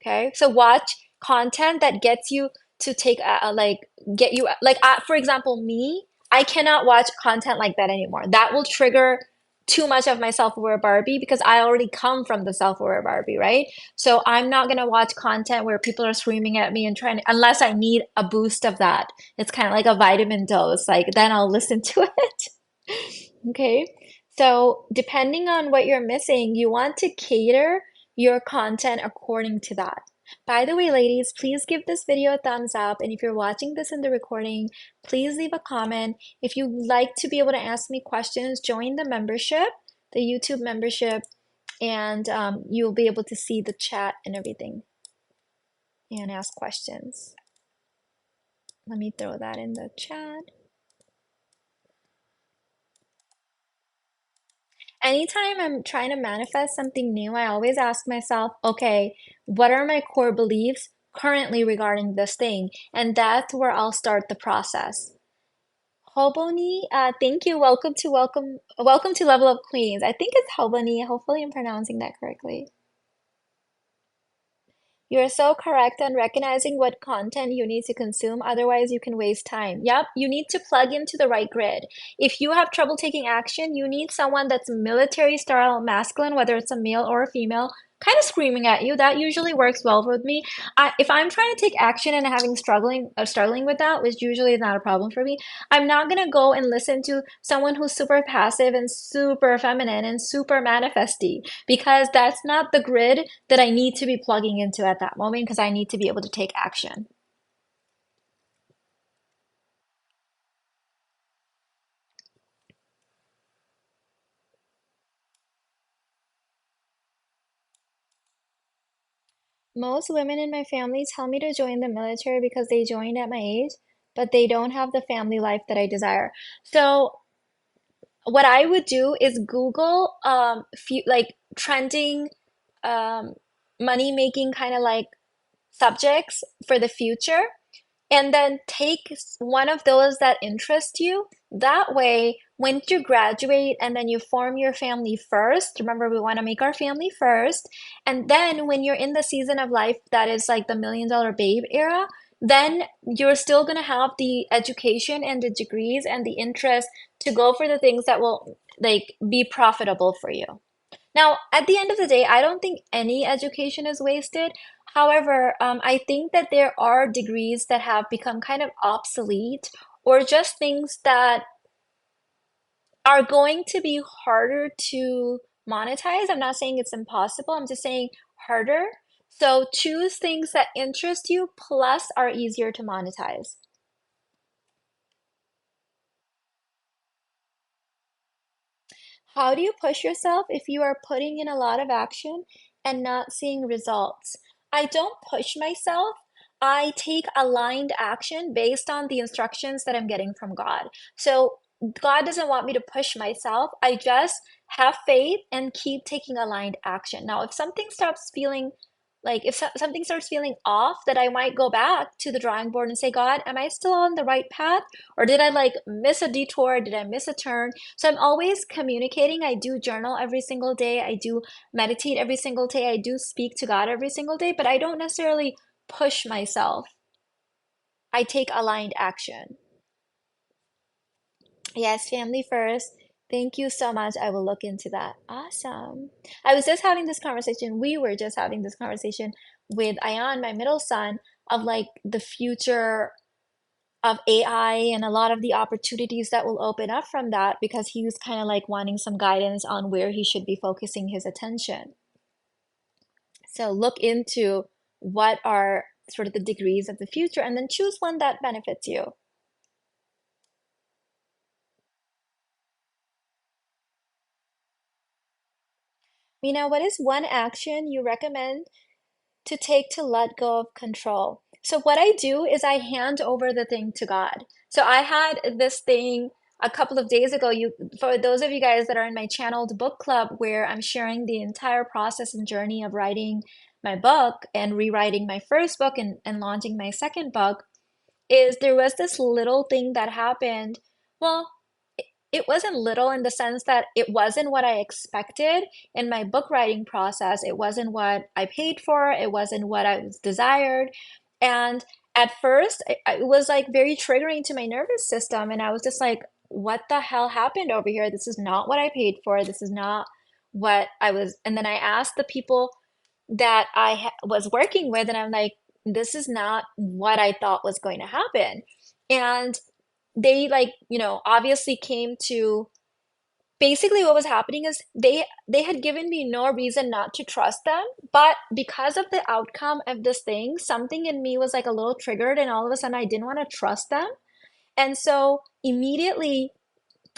Okay, so watch content that gets you to take like get you like for example, me, I cannot watch content like that anymore. That will trigger too much of my self-aware Barbie because I already come from the self-aware Barbie, right? So I'm not gonna watch content where people are screaming at me and trying to, unless I need a boost of that. It's kind of like a vitamin dose. Like then I'll listen to it. Okay, so depending on what you're missing, you want to cater your content according to that. By the way, ladies, please give this video a thumbs up. And if you're watching this in the recording, please leave a comment. If you'd like to be able to ask me questions, join the membership, the YouTube membership, and you'll be able to see the chat and everything and ask questions. Let me throw that in the chat. Anytime I'm trying to manifest something new, I always ask myself, okay, what are my core beliefs currently regarding this thing? And that's where I'll start the process. Hoboni, thank you. Welcome to Level of Queens. I think it's Hoboni. Hopefully I'm pronouncing that correctly. You're so correct on recognizing what content you need to consume, otherwise you can waste time. Yep, you need to plug into the right grid. If you have trouble taking action, you need someone that's military style masculine, whether it's a male or a female, kind of screaming at you. That usually works well with me. If I'm trying to take action and having struggling with that, which usually is not a problem for me, I'm not gonna go and listen to someone who's super passive and super feminine and super manifesty because that's not the grid that I need to be plugging into at that moment because I need to be able to take action. Most women in my family tell me to join the military because they joined at my age, but they don't have the family life that I desire. So what I would do is Google few, like trending um, money making kind of like subjects for the future and then take one of those that interest you. That way, when you graduate and then you form your family first, remember we want to make our family first. And then when you're in the season of life that is like the $1 million babe era, then you're still going to have the education and the degrees and the interest to go for the things that will like be profitable for you. Now, at the end of the day, I don't think any education is wasted. However, I think that there are degrees that have become kind of obsolete or just things that are going to be harder to monetize. I'm not saying it's impossible, I'm just saying harder. So choose things that interest you plus are easier to monetize. How do you push yourself if you are putting in a lot of action and not seeing results? I don't push myself. I take aligned action based on the instructions that I'm getting from God. So God doesn't want me to push myself. I just have faith and keep taking aligned action. Now, if something starts feeling like if something starts feeling off, that I might go back to the drawing board and say, God, am I still on the right path? Or did I like miss a detour? Did I miss a turn? So I'm always communicating. I do journal every single day. I do meditate every single day. I do speak to God every single day, but I don't necessarily push myself. I take aligned action. Yes, family first. Thank you so much. I will look into that. Awesome. I was just having this conversation. We were just having this conversation with Ayan, my middle son, of like the future of AI and a lot of the opportunities that will open up from that because he was kind of like wanting some guidance on where he should be focusing his attention. So look into what are sort of the degrees of the future and then choose one that benefits you. Mina, what is one action you recommend to take to let go of control? So what I do is I hand over the thing to God. So I had this thing a couple of days ago. You, for those of you guys that are in my channeled book club, where I'm sharing the entire process and journey of writing my book and rewriting my first book and launching my second book, is there was this little thing that happened Well, it wasn't little in the sense that it wasn't what I expected in my book writing process. It wasn't what I paid for. It wasn't what I was desired. And at first, it was like very triggering to my nervous system. And I was just like, what the hell happened over here? This is not what I paid for. This is not what I was. And then I asked the people that was working with, and I'm like, this is not what I thought was going to happen. And they like, obviously came to basically what was happening is they had given me no reason not to trust them, but because of the outcome of this thing, something in me was like a little triggered, and all of a sudden I didn't want to trust them. And so immediately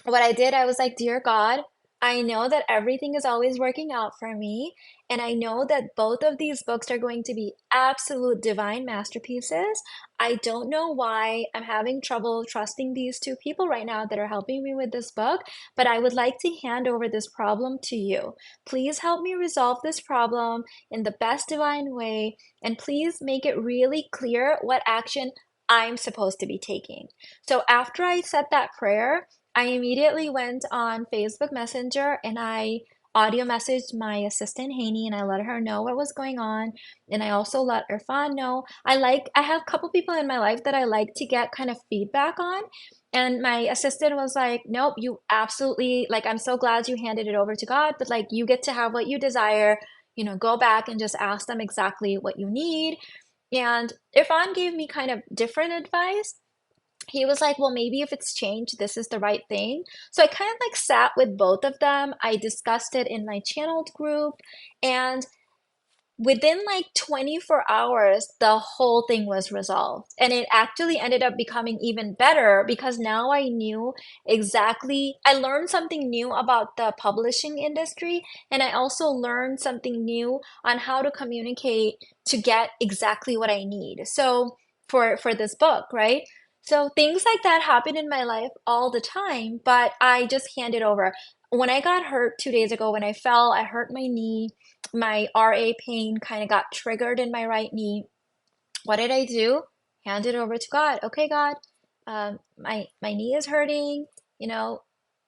what I did, I was like, Dear God, I know that everything is always working out for me. And I know that both of these books are going to be absolute divine masterpieces. I don't know why I'm having trouble trusting these two people right now that are helping me with this book, but I would like to hand over this problem to you. Please help me resolve this problem in the best divine way. And please make it really clear what action I'm supposed to be taking. So after I said that prayer, I immediately went on Facebook Messenger and I audio messaged my assistant Haney and I let her know what was going on. And I also let Irfan know. I have a couple people in my life that I like to get kind of feedback on. And my assistant was like, nope, you absolutely, like, I'm so glad you handed it over to God, but like, you get to have what you desire. Go back and just ask them exactly what you need. And Irfan gave me kind of different advice. He was like, well, maybe if it's changed, this is the right thing. So I kind of like sat with both of them. I discussed it in my channeled group, and within like 24 hours, the whole thing was resolved. And it actually ended up becoming even better because now I knew exactly, I learned something new about the publishing industry. And I also learned something new on how to communicate to get exactly what I need. So for this book, right? So things like that happen in my life all the time, but I just hand it over. When I got hurt 2 days ago, when I fell, I hurt my knee, my RA pain kind of got triggered in my right knee. What did I do? Hand it over to God. Okay, God, my knee is hurting. You know,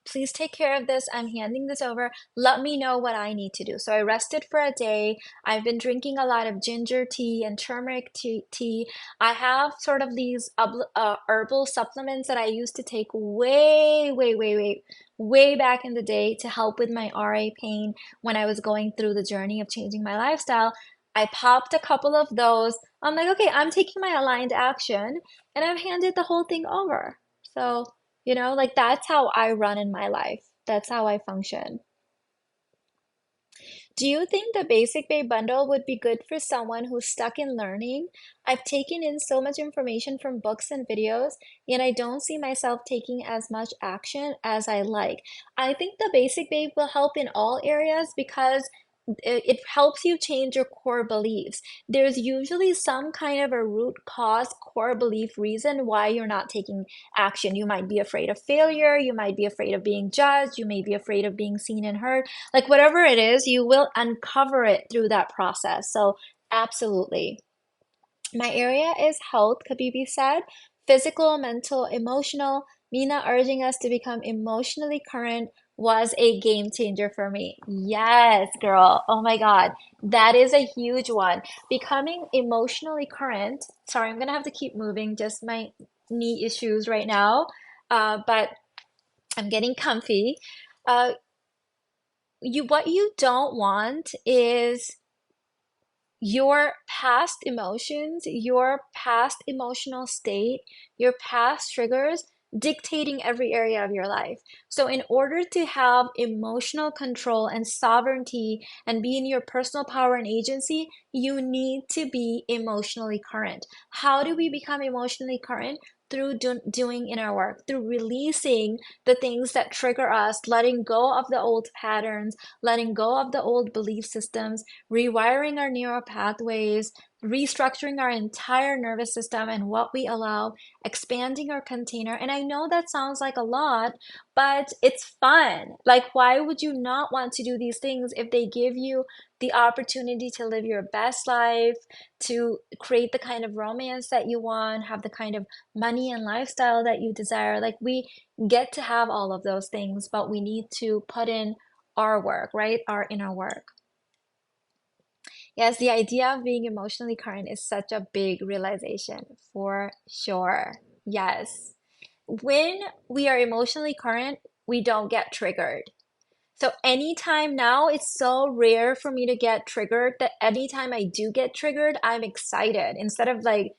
please take care of this. I'm handing this over. Let me know what I need to do. So I rested for a day. I've been drinking a lot of ginger tea and turmeric tea. I have sort of these herbal supplements that I used to take way, way, way, way, way back in the day to help with my RA pain when I was going through the journey of changing my lifestyle. I popped a couple of those. I'm like, okay, I'm taking my aligned action and I've handed the whole thing over. So, like that's how I run in my life. That's how I function. Do you think the Basic Bay bundle would be good for someone who's stuck in learning? I've taken in so much information from books and videos, yet I don't see myself taking as much action as I like. I think the Basic Bay will help in all areas because it helps you change your core beliefs. There's usually some kind of a root cause, core belief reason why you're not taking action. You might be afraid of failure. You might be afraid of being judged. You may be afraid of being seen and heard. Like whatever it is, you will uncover it through that process. So, absolutely. My area is health, Kabibi said. Physical, mental, emotional. Mina urging us to become emotionally current was a game changer for me. Yes, girl. Oh my God. That is a huge one. Becoming emotionally current. Sorry, I'm gonna have to keep moving, just my knee issues right now. But I'm getting comfy. Uh, what you don't want is your past emotions, your past emotional state, your past triggers dictating every area of your life. So, in order to have emotional control and sovereignty and be in your personal power and agency, you need to be emotionally current. How do we become emotionally current? Through doing inner work, through releasing the things that trigger us, letting go of the old patterns, letting go of the old belief systems, rewiring our neural pathways, restructuring our entire nervous system and what we allow, expanding our container. And I know that sounds like a lot, but it's fun. Like, why would you not want to do these things if they give you the opportunity to live your best life, to create the kind of romance that you want, have the kind of money and lifestyle that you desire. Like we get to have all of those things, but we need to put in our work, right? Our inner work. Yes, the idea of being emotionally current is such a big realization for sure. Yes. When we are emotionally current, we don't get triggered. So anytime now, it's so rare for me to get triggered that anytime I do get triggered, I'm excited. Instead of like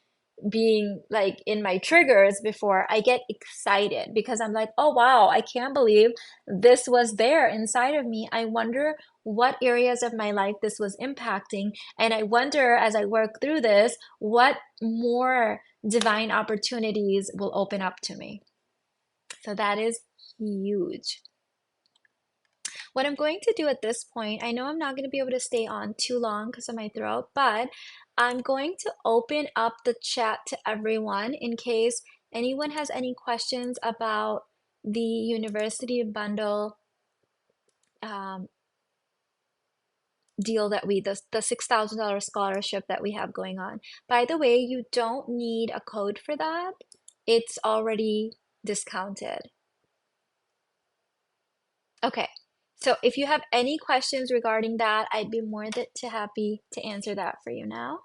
being like in my triggers before, I get excited because I'm like, oh wow, I can't believe this was there inside of me. I wonder what areas of my life this was impacting. And I wonder as I work through this, what more divine opportunities will open up to me. So that is huge. What I'm going to do at this point, I know I'm not going to be able to stay on too long because of my throat, but I'm going to open up the chat to everyone in case anyone has any questions about the university bundle um, deal that the $6,000 scholarship that we have going on. By the way, you don't need a code for that. It's already discounted. Okay, so if you have any questions regarding that, I'd be more than happy to answer that for you now.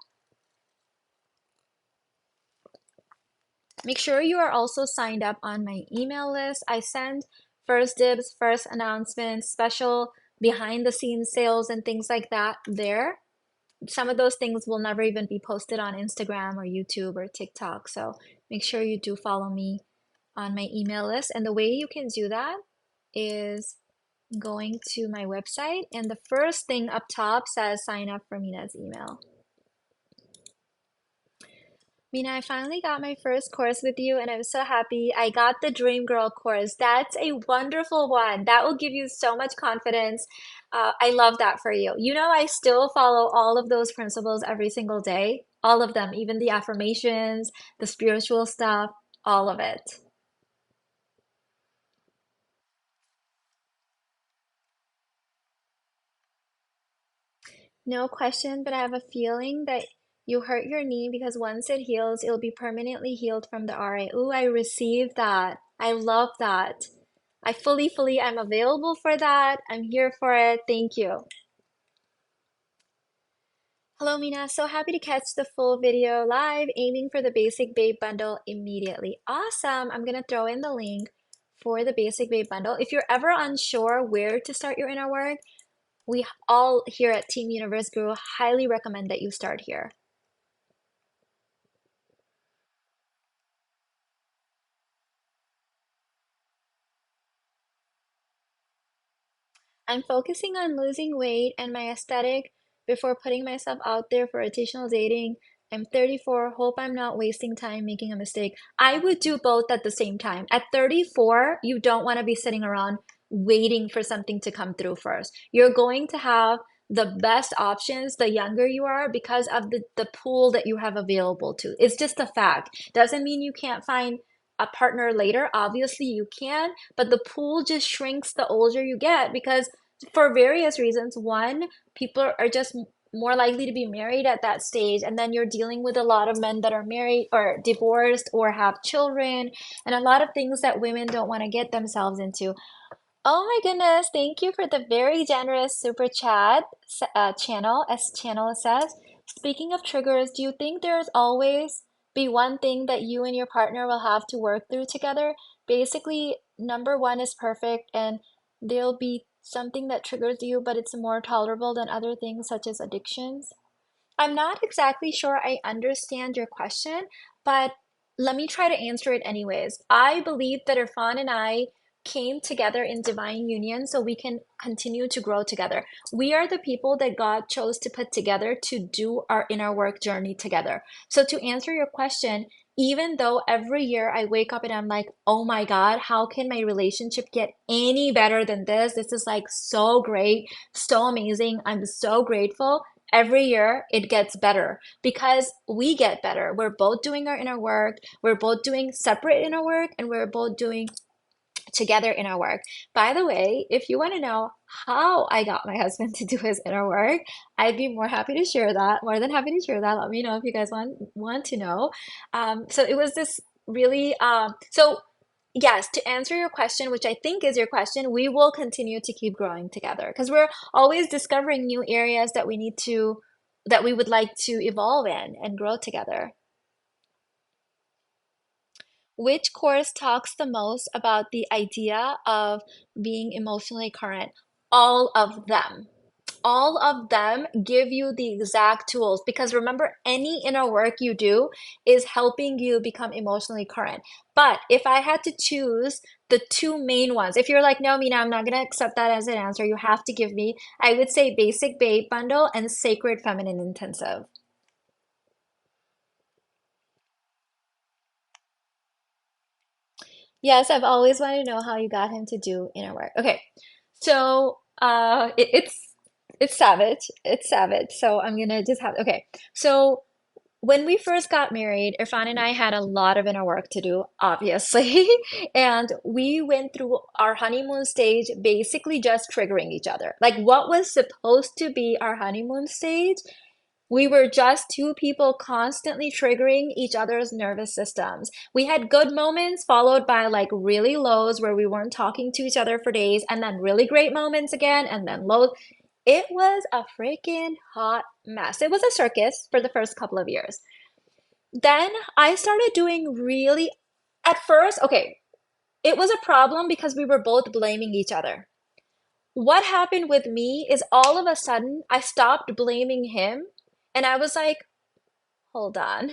Make sure you are also signed up on my email list. I send first dibs, first announcements, special behind the scenes sales and things like that there. Some of those things will never even be posted on Instagram or YouTube or TikTok. So make sure you do follow me on my email list. And the way you can do that is going to my website, and the first thing up top says sign up for Mina's email. Mina, I finally got my first course with you, and I'm so happy. I got the Dream Girl course. That's a wonderful one. That will give you so much confidence. I love that for you. You know, I still follow all of those principles every single day, all of them, even the affirmations, the spiritual stuff, all of it. No question, but I have a feeling that you hurt your knee because once it heals, it'll be permanently healed from the RA. Ooh, I received that. I love that. I'm available for that. I'm here for it. Thank you. Hello, Mina. So happy to catch the full video live, aiming for the Basic Babe bundle immediately. Awesome. I'm going to throw in the link for the Basic Babe bundle. If you're ever unsure where to start your inner work, we all here at Team Universe Guru highly recommend that you start here. I'm focusing on losing weight and my aesthetic before putting myself out there for rotational dating. I'm 34. Hope I'm not wasting time making a mistake. I would do both at the same time. At 34, you don't want to be sitting around waiting for something to come through first. You're going to have the best options the younger you are because of the pool that you have available to. It's just a fact. Doesn't mean you can't find a partner later. Obviously, you can, but the pool just shrinks the older you get because for various reasons. One, people are just more likely to be married at that stage, and then you're dealing with a lot of men that are married or divorced or have children, and a lot of things that women don't want to get themselves into. Oh my goodness, thank you for the very generous super chat channel it says. Speaking of triggers, do you think there's always be one thing that you and your partner will have to work through together? Basically, number one is perfect and there'll be something that triggers you, but it's more tolerable than other things such as addictions. I'm not exactly sure I understand your question, but let me try to answer it anyways. I believe that Irfan and I came together in divine union so we can continue to grow together. We are the people that God chose to put together to do our inner work journey together. So to answer your question, even though every year I wake up and I'm like, oh my God, how can my relationship get any better than this? This is like so great, so amazing. I'm so grateful. Every year it gets better because we get better. We're both doing our inner work. We're both doing separate inner work and we're both doing together in our work. By the way, if you want to know how I got my husband to do his inner work, I'd be more happy to share that, more than happy to share that. Let me know if you guys want to know. So it was this really so yes, to answer your question, which I think is your question, we will continue to keep growing together because we're always discovering new areas that we would like to evolve in and grow together. Which course talks the most about the idea of being emotionally current? All of them. All of them give you the exact tools because remember, any inner work you do is helping you become emotionally current. But if I had to choose the two main ones, if you're like, no, Mina, I'm not going to accept that as an answer, you have to give me, I would say Basic Babe Bundle and Sacred Feminine Intensive. Yes, I've always wanted to know how you got him to do inner work. Okay, so it's savage. It's savage. So I'm gonna just have okay. So when we first got married, Irfan and I had a lot of inner work to do, obviously, and we went through our honeymoon stage basically just triggering each other. Like what was supposed to be our honeymoon stage we were just two people constantly triggering each other's nervous systems. We had good moments followed by like really lows where we weren't talking to each other for days, and then really great moments again, and then lows. It was a freaking hot mess. It was a circus for the first couple of years. Then I started doing really, at first, okay, it was a problem because we were both blaming each other. What happened with me is all of a sudden I stopped blaming him and I was like, hold on.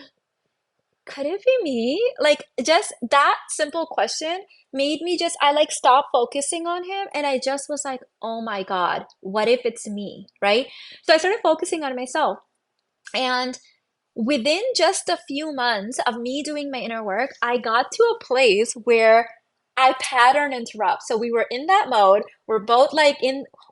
Could it be me? Like, just that simple question made me just, I like stopped focusing on him and I just was like, oh my God, what if it's me? Right? So I started focusing on myself. And within just a few months of me doing my inner work, I got to a place where I pattern interrupt. So we were in that mode. We're both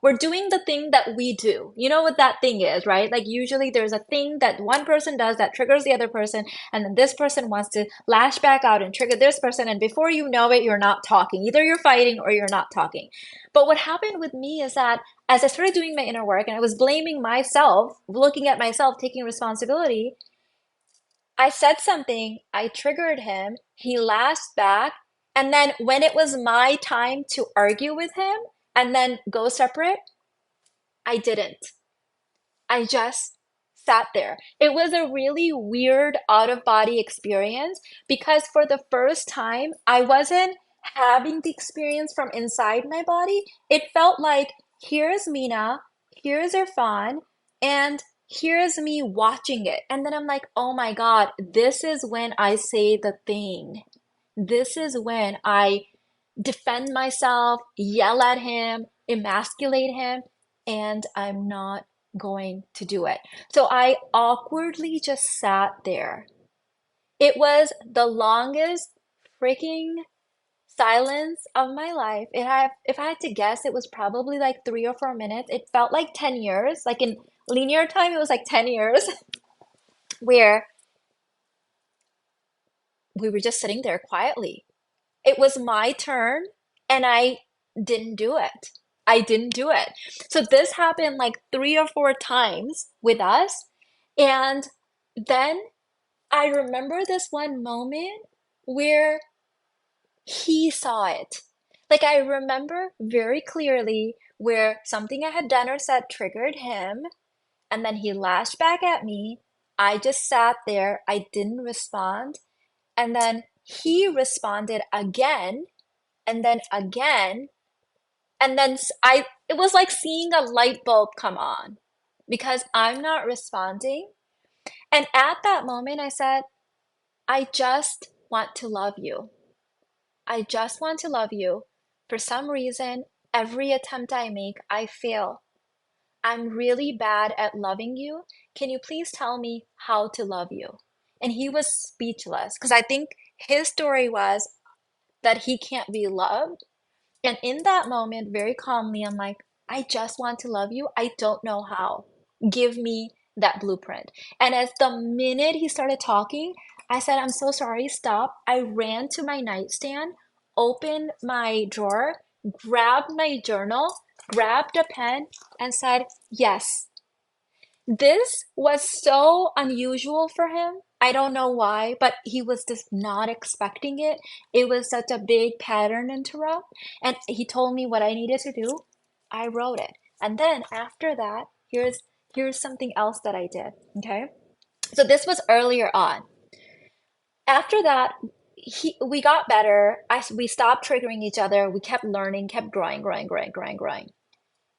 we're doing the thing that we do. You know what that thing is, right? Like usually there's a thing that one person does that triggers the other person, and then this person wants to lash back out and trigger this person. And before you know it, you're not talking. Either you're fighting or you're not talking. But what happened with me is that as I started doing my inner work and I was blaming myself, looking at myself, taking responsibility, I said something, I triggered him, he laughed back, and then when it was my time to argue with him and then go separate, I didn't. I just sat there. It was a really weird out of body experience because for the first time, I wasn't having the experience from inside my body. It felt like here's Mina, here's Irfan, and here's me watching it. And then I'm like, oh my God, this is when I say the thing. This is when I defend myself, yell at him, emasculate him, and I'm not going to do it. So I awkwardly just sat there. It was the longest freaking silence of my life. If I had to guess, it was probably like 3 or 4 minutes. It felt like 10 years. Like in linear time, it was like 10 years where we were just sitting there quietly. It was my turn and I didn't do it. I didn't do it. So this happened like 3 or 4 times with us. And then I remember this one moment where he saw it. Like I remember very clearly where something I had done or said triggered him, and then he lashed back at me. I just sat there, I didn't respond, and then he responded again and then again, and then I it was like seeing a light bulb come on because I'm not responding. And at that moment I said, I just want to love you. I just want to love you. For some reason, every attempt I make, I fail. I'm really bad at loving you. Can you please tell me how to love you? And he was speechless because I think his story was that he can't be loved. And in that moment, very calmly, I'm like, I just want to love you. I don't know how. Give me that blueprint. And as the minute he started talking, I said, I'm so sorry, stop. I ran to my nightstand, opened my drawer, grabbed my journal, grabbed a pen, and said, yes. This was so unusual for him. I don't know why, but he was just not expecting it. It was such a big pattern interrupt. And he told me what I needed to do. I wrote it. And then after that, here's something else that I did. Okay. So this was earlier on. After that, we got better. We stopped triggering each other. We kept learning, kept growing, growing, growing, growing, growing.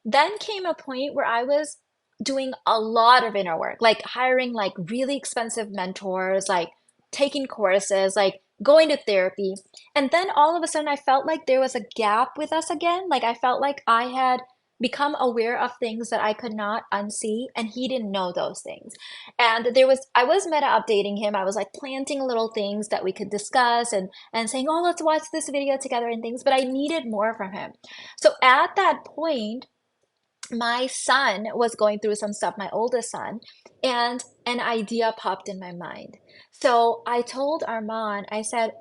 Then came a point where I was doing a lot of inner work, like hiring like really expensive mentors, like taking courses, like going to therapy. And then all of a sudden I felt like there was a gap with us again. Like I felt like I had become aware of things that I could not unsee, and he didn't know those things. And I was meta updating him. I was like planting little things that we could discuss and saying, "Oh, let's watch this video together," and things, but I needed more from him. So at that point, my son was going through some stuff, my oldest son, and an idea popped in my mind. So I told Armaan, I said,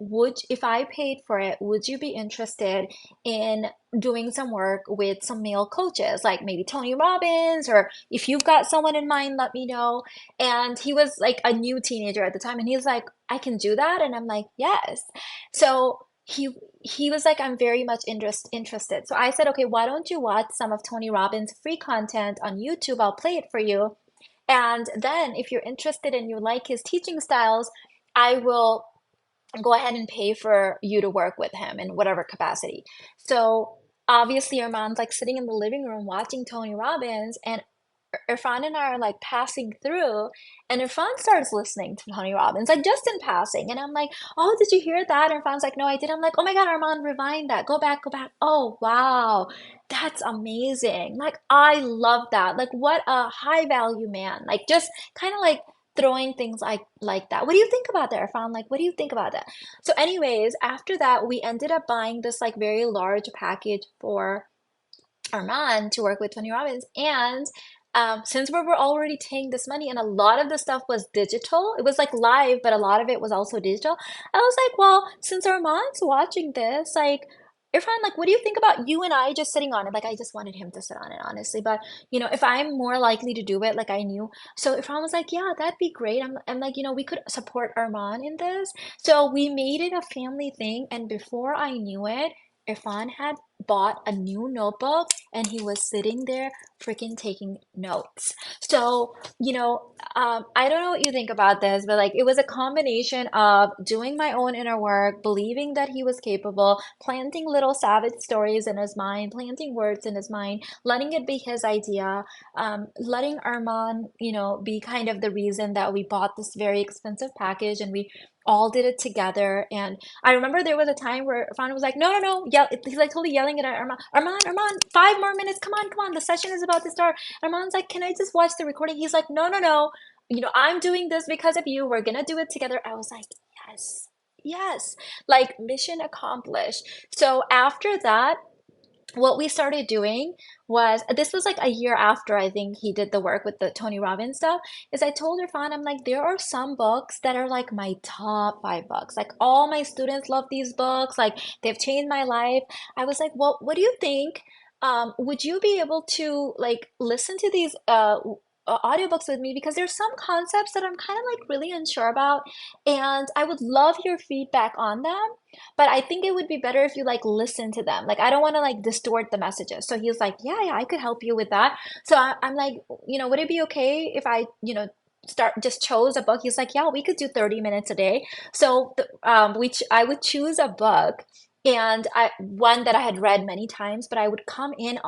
if I paid for it, would you be interested in doing some work with some male coaches, like maybe Tony Robbins, or if you've got someone in mind, let me know. And he was like a new teenager at the time, and he's like, I can do that. And I'm like, yes. So he was like, I'm very much interested. So I said, okay, why don't you watch some of Tony Robbins' free content on YouTube? I'll play it for you. And then if you're interested and you like his teaching styles, I will go ahead and pay for you to work with him in whatever capacity. So obviously, Armand's like sitting in the living room watching Tony Robbins, and Irfan and I are like passing through, and Irfan starts listening to Tony Robbins, like just in passing. And I'm like, oh, did you hear that? And Irfan's like, no, I didn't. I'm like, oh my God, Arman, rewind that. Go back, go back. Oh, wow. That's amazing. Like, I love that. Like, what a high value man. Like, just kind of like throwing things like that. What do you think about that, Irfan? Like, what do you think about that? So, anyways, after that, we ended up buying this like very large package for Armaan to work with Tony Robbins. And since we were already paying this money and a lot of the stuff was digital, it was like live, but a lot of it was also digital. I was like, well, since Armaan's watching this, like, Irfan, like, what do you think about you and I just sitting on it? Like, I just wanted him to sit on it, honestly. But, if I'm more likely to do it, like I knew. So Irfan was like, yeah, that'd be great. I'm like, we could support Armaan in this. So we made it a family thing. And before I knew it, Irfan had bought a new notebook and he was sitting there freaking taking notes. So, I don't know what you think about this, but like it was a combination of doing my own inner work, believing that he was capable, planting little savage stories in his mind, planting words in his mind, letting it be his idea, letting Arman, be kind of the reason that we bought this very expensive package and we all did it together. And I remember there was a time where Fana was like, no, no, no, yell. He's like totally yelling at Arman, Arman, 5 more minutes, come on, the session is about to start. Arman's like, can I just watch the recording? He's like, no, no, no, I'm doing this because of you. We're gonna do it together. I was like, yes, yes, like mission accomplished. So after that, what we started doing was this was like a year after I think he did the work with the Tony Robbins stuff, is I told Irfan, I'm like, there are some books that are like my top 5 books. Like all my students love these books, like they've changed my life. I was like, well, what do you think? Would you be able to like listen to these audiobooks with me, because there's some concepts that I'm kind of like really unsure about, and I would love your feedback on them, but I think it would be better if you like listen to them. Like I don't want to like distort the messages. So he was like, yeah, I could help you with that. So I'm like, would it be okay if I, start just chose a book? He's like, yeah, we could do 30 minutes a day. So which I would choose a book, and one that I had read many times, but I would come in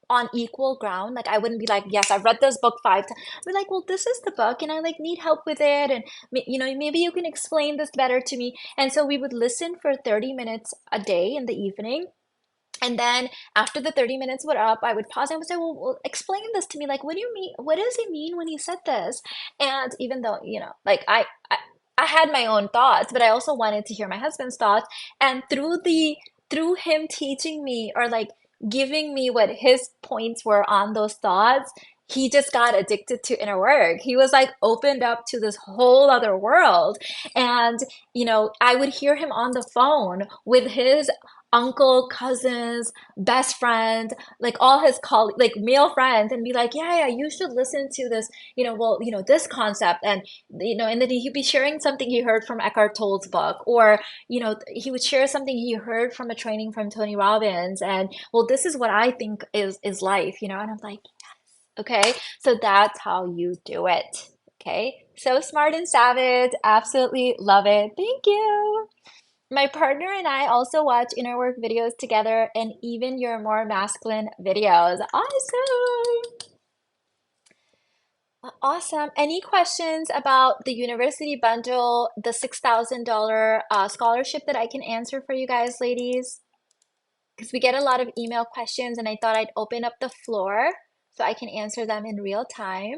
on equal ground. Like I wouldn't be like, yes, I've read this book 5 times. I'd be like, well, this is the book and I like need help with it, and maybe you can explain this better to me. And so we would listen for 30 minutes a day in the evening. And then after the 30 minutes were up, I would pause and I would say, well, explain this to me. Like, what do you mean? What does he mean when he said this? And even though, like I had my own thoughts, but I also wanted to hear my husband's thoughts. And through him teaching me or like giving me what his points were on those thoughts, he just got addicted to inner work. He was like opened up to this whole other world. And, I would hear him on the phone with his uncle, cousins, best friend, like all his colleagues, like male friends, and be like, yeah, yeah, you should listen to this, this concept. And then he'd be sharing something he heard from Eckhart Tolle's book, or, he would share something he heard from a training from Tony Robbins. And well, this is what I think is life, and I'm like, okay, so that's how you do it. Okay, so smart and savage. Absolutely love it. Thank you. My partner and I also watch inner work videos together and even your more masculine videos. Awesome. Awesome. Any questions about the university bundle, the $6,000 scholarship that I can answer for you guys, ladies? Because we get a lot of email questions and I thought I'd open up the floor so I can answer them in real time.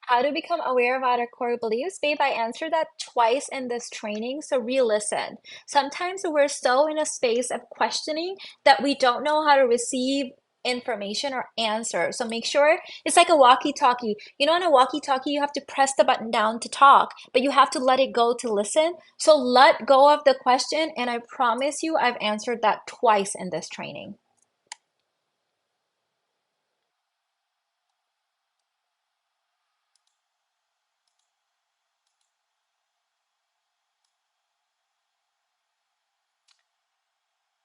How to become aware about our core beliefs? Babe, I answered that twice in this training, so re-listen. Sometimes we're so in a space of questioning that we don't know how to receive information or answer. So make sure it's like a walkie-talkie. On a walkie-talkie, you have to press the button down to talk, but you have to let it go to listen. So let go of the question, and I promise you, I've answered that twice in this training.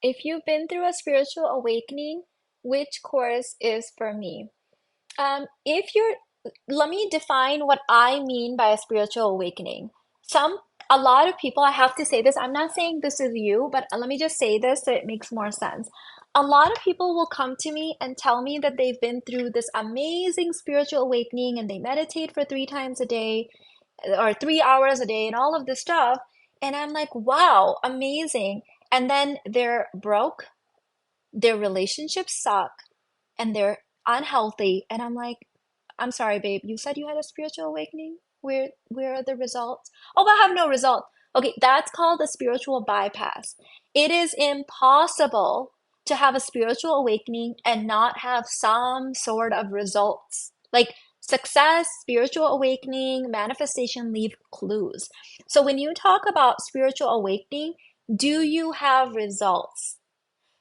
If you've been through a spiritual awakening, which course is for me? If you're, Let me define what I mean by a spiritual awakening. A lot of people, I have to say this, I'm not saying this is you, but let me just say this so it makes more sense. A lot of people will come to me and tell me that they've been through this amazing spiritual awakening and they meditate for 3 times a day or 3 hours a day and all of this stuff. And I'm like, wow, amazing. And then they're broke, their relationships suck, and they're unhealthy. And I'm like, I'm sorry, babe, you said you had a spiritual awakening? Where are the results? Oh, I have no result. Okay, that's called a spiritual bypass. It is impossible to have a spiritual awakening and not have some sort of results. Like success, spiritual awakening, manifestation leave clues. So when you talk about spiritual awakening, do you have results?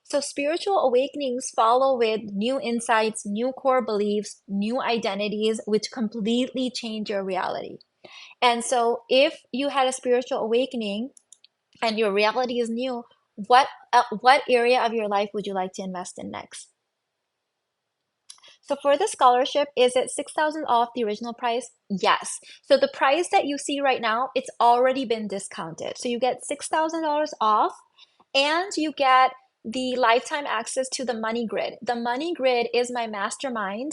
So spiritual awakenings follow with new insights, new core beliefs, new identities, which completely change your reality. And so if you had a spiritual awakening and your reality is new, what area of your life would you like to invest in next? So for the scholarship, is it 6,000 off the original price? Yes. So the price that you see right now, it's already been discounted. So you get $6,000 off and you get the lifetime access to the money grid. The money grid is my mastermind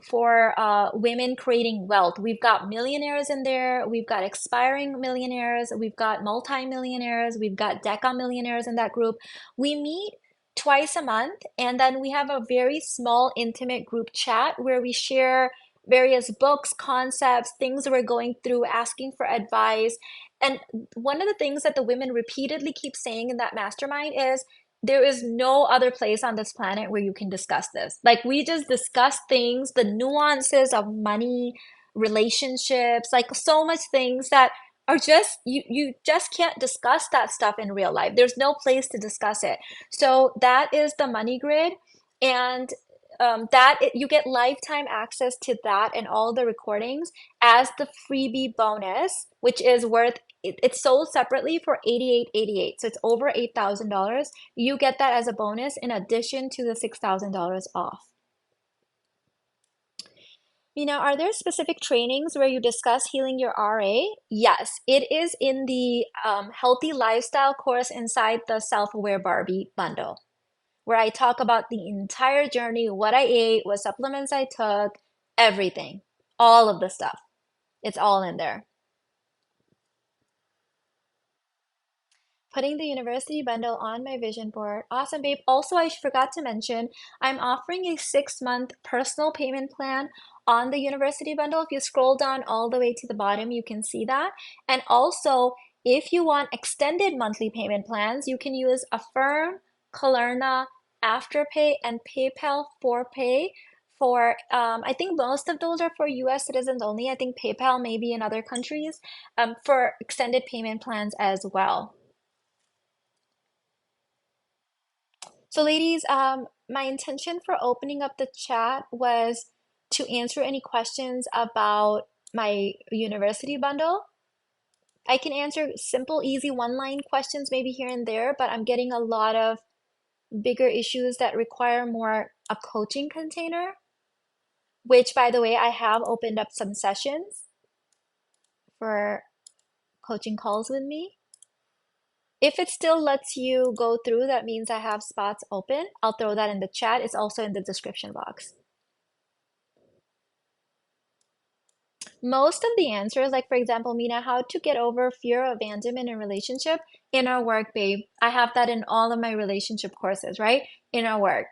for women creating wealth. We've got millionaires in there, we've got expiring millionaires, we've got multi-millionaires, we've got deca millionaires in that group. We meet twice a month, and then we have a very small, intimate group chat where we share various books, concepts, things we're going through, asking for advice. And one of the things that the women repeatedly keep saying in that mastermind is there is no other place on this planet where you can discuss this. Like we just discuss things, the nuances of money, relationships, like so much things that are just you just can't discuss that stuff in real life. There's no place to discuss it. So that is the money grid, and you get lifetime access to that and all the recordings as the freebie bonus, which is worth it's sold separately for $88.88. So it's over $8,000. You get that as a bonus in addition to the $6,000 off. Are there specific trainings where you discuss healing your RA? Yes, it is in the healthy lifestyle course inside the Self-Aware Barbie bundle, where I talk about the entire journey, what I ate, what supplements I took, everything, all of the stuff. It's all in there. Putting the university bundle on my vision board. Awesome, babe. Also, I forgot to mention, I'm offering a 6-month personal payment plan on the university bundle. If you scroll down all the way to the bottom, you can see that. And also, If you want extended monthly payment plans, you can use Affirm, Klarna, Afterpay, and PayPal for Pay. For I think most of those are for US citizens only. I think PayPal may be in other countries for extended payment plans as well. So, ladies, my intention for opening up the chat was to answer any questions about my university bundle. I can answer simple, easy one-line questions maybe here and there, but I'm getting a lot of bigger issues that require more a coaching container, which, by the way, I have opened up some sessions for coaching calls with me. If it still lets you go through, that means I have spots open. I'll throw that in the chat. It's also in the description box. Most of the answers, like for example, Mina, how to get over fear of abandonment in relationship, inner work, babe. I have that in all of my relationship courses, right? Inner work.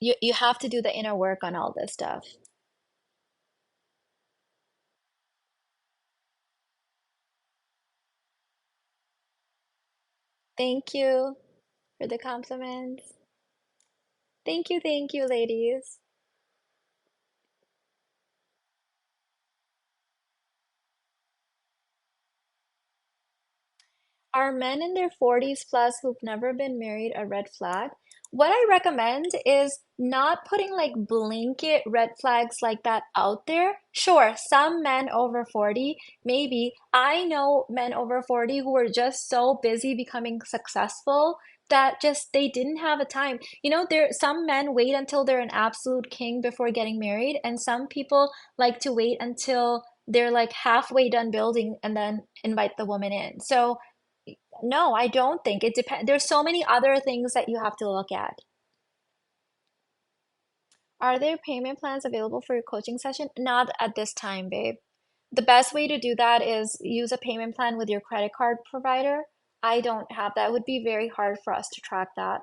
You have to do the inner work on all this stuff. Thank you for the compliments. Thank you, ladies. Are men in their 40s plus who've never been married a red flag? What I recommend is not putting like blanket red flags like that out there. Sure, some men over 40, maybe. I know men over 40 who were just so busy becoming successful that just they didn't have a time. You know, there some men wait until they're an absolute king before getting married, and some people like to wait until they're like halfway done building and then invite the woman in. So no, I don't think it depends. There's so many other things that you have to look at. Are there payment plans available for your coaching session? Not at this time, babe. The best way to do that is use a payment plan with your credit card provider. I don't have that. It would be very hard for us to track that.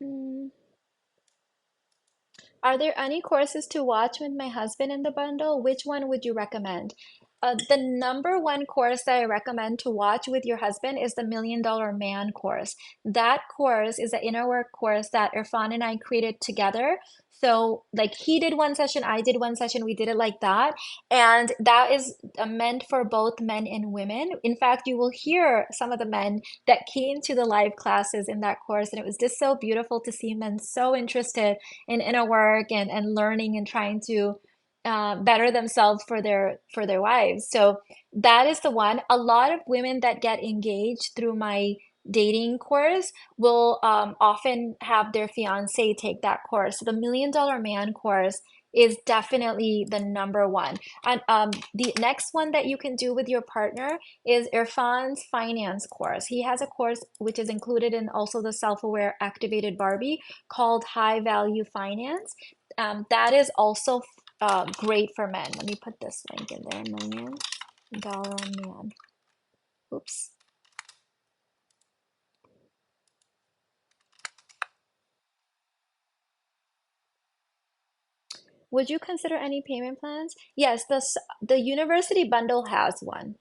Hmm. Are there any courses to watch with my husband in the bundle? Which one would you recommend? The number one course that I recommend to watch with your husband is the Million Dollar Man course. That course is an inner work course that Irfan and I created together. So, like, he did one session, I did one session, we did it like that. And that is meant for both men and women. In fact, you will hear some of the men that came to the live classes in that course, and it was just so beautiful to see men so interested in inner work and learning and trying to better themselves for their wives. So that is the one. A lot of women that get engaged through my dating course will often have their fiance take that course. So the Million Dollar Man course is definitely the number one. And the next one that you can do with your partner is Irfan's finance course. He has a course which is included in also the Self-Aware Activated Barbie called High Value Finance. That is also great for men. Let me put this link in there, Million Dollar Man. Oops. Would you consider any payment plans? Yes, the university bundle has one.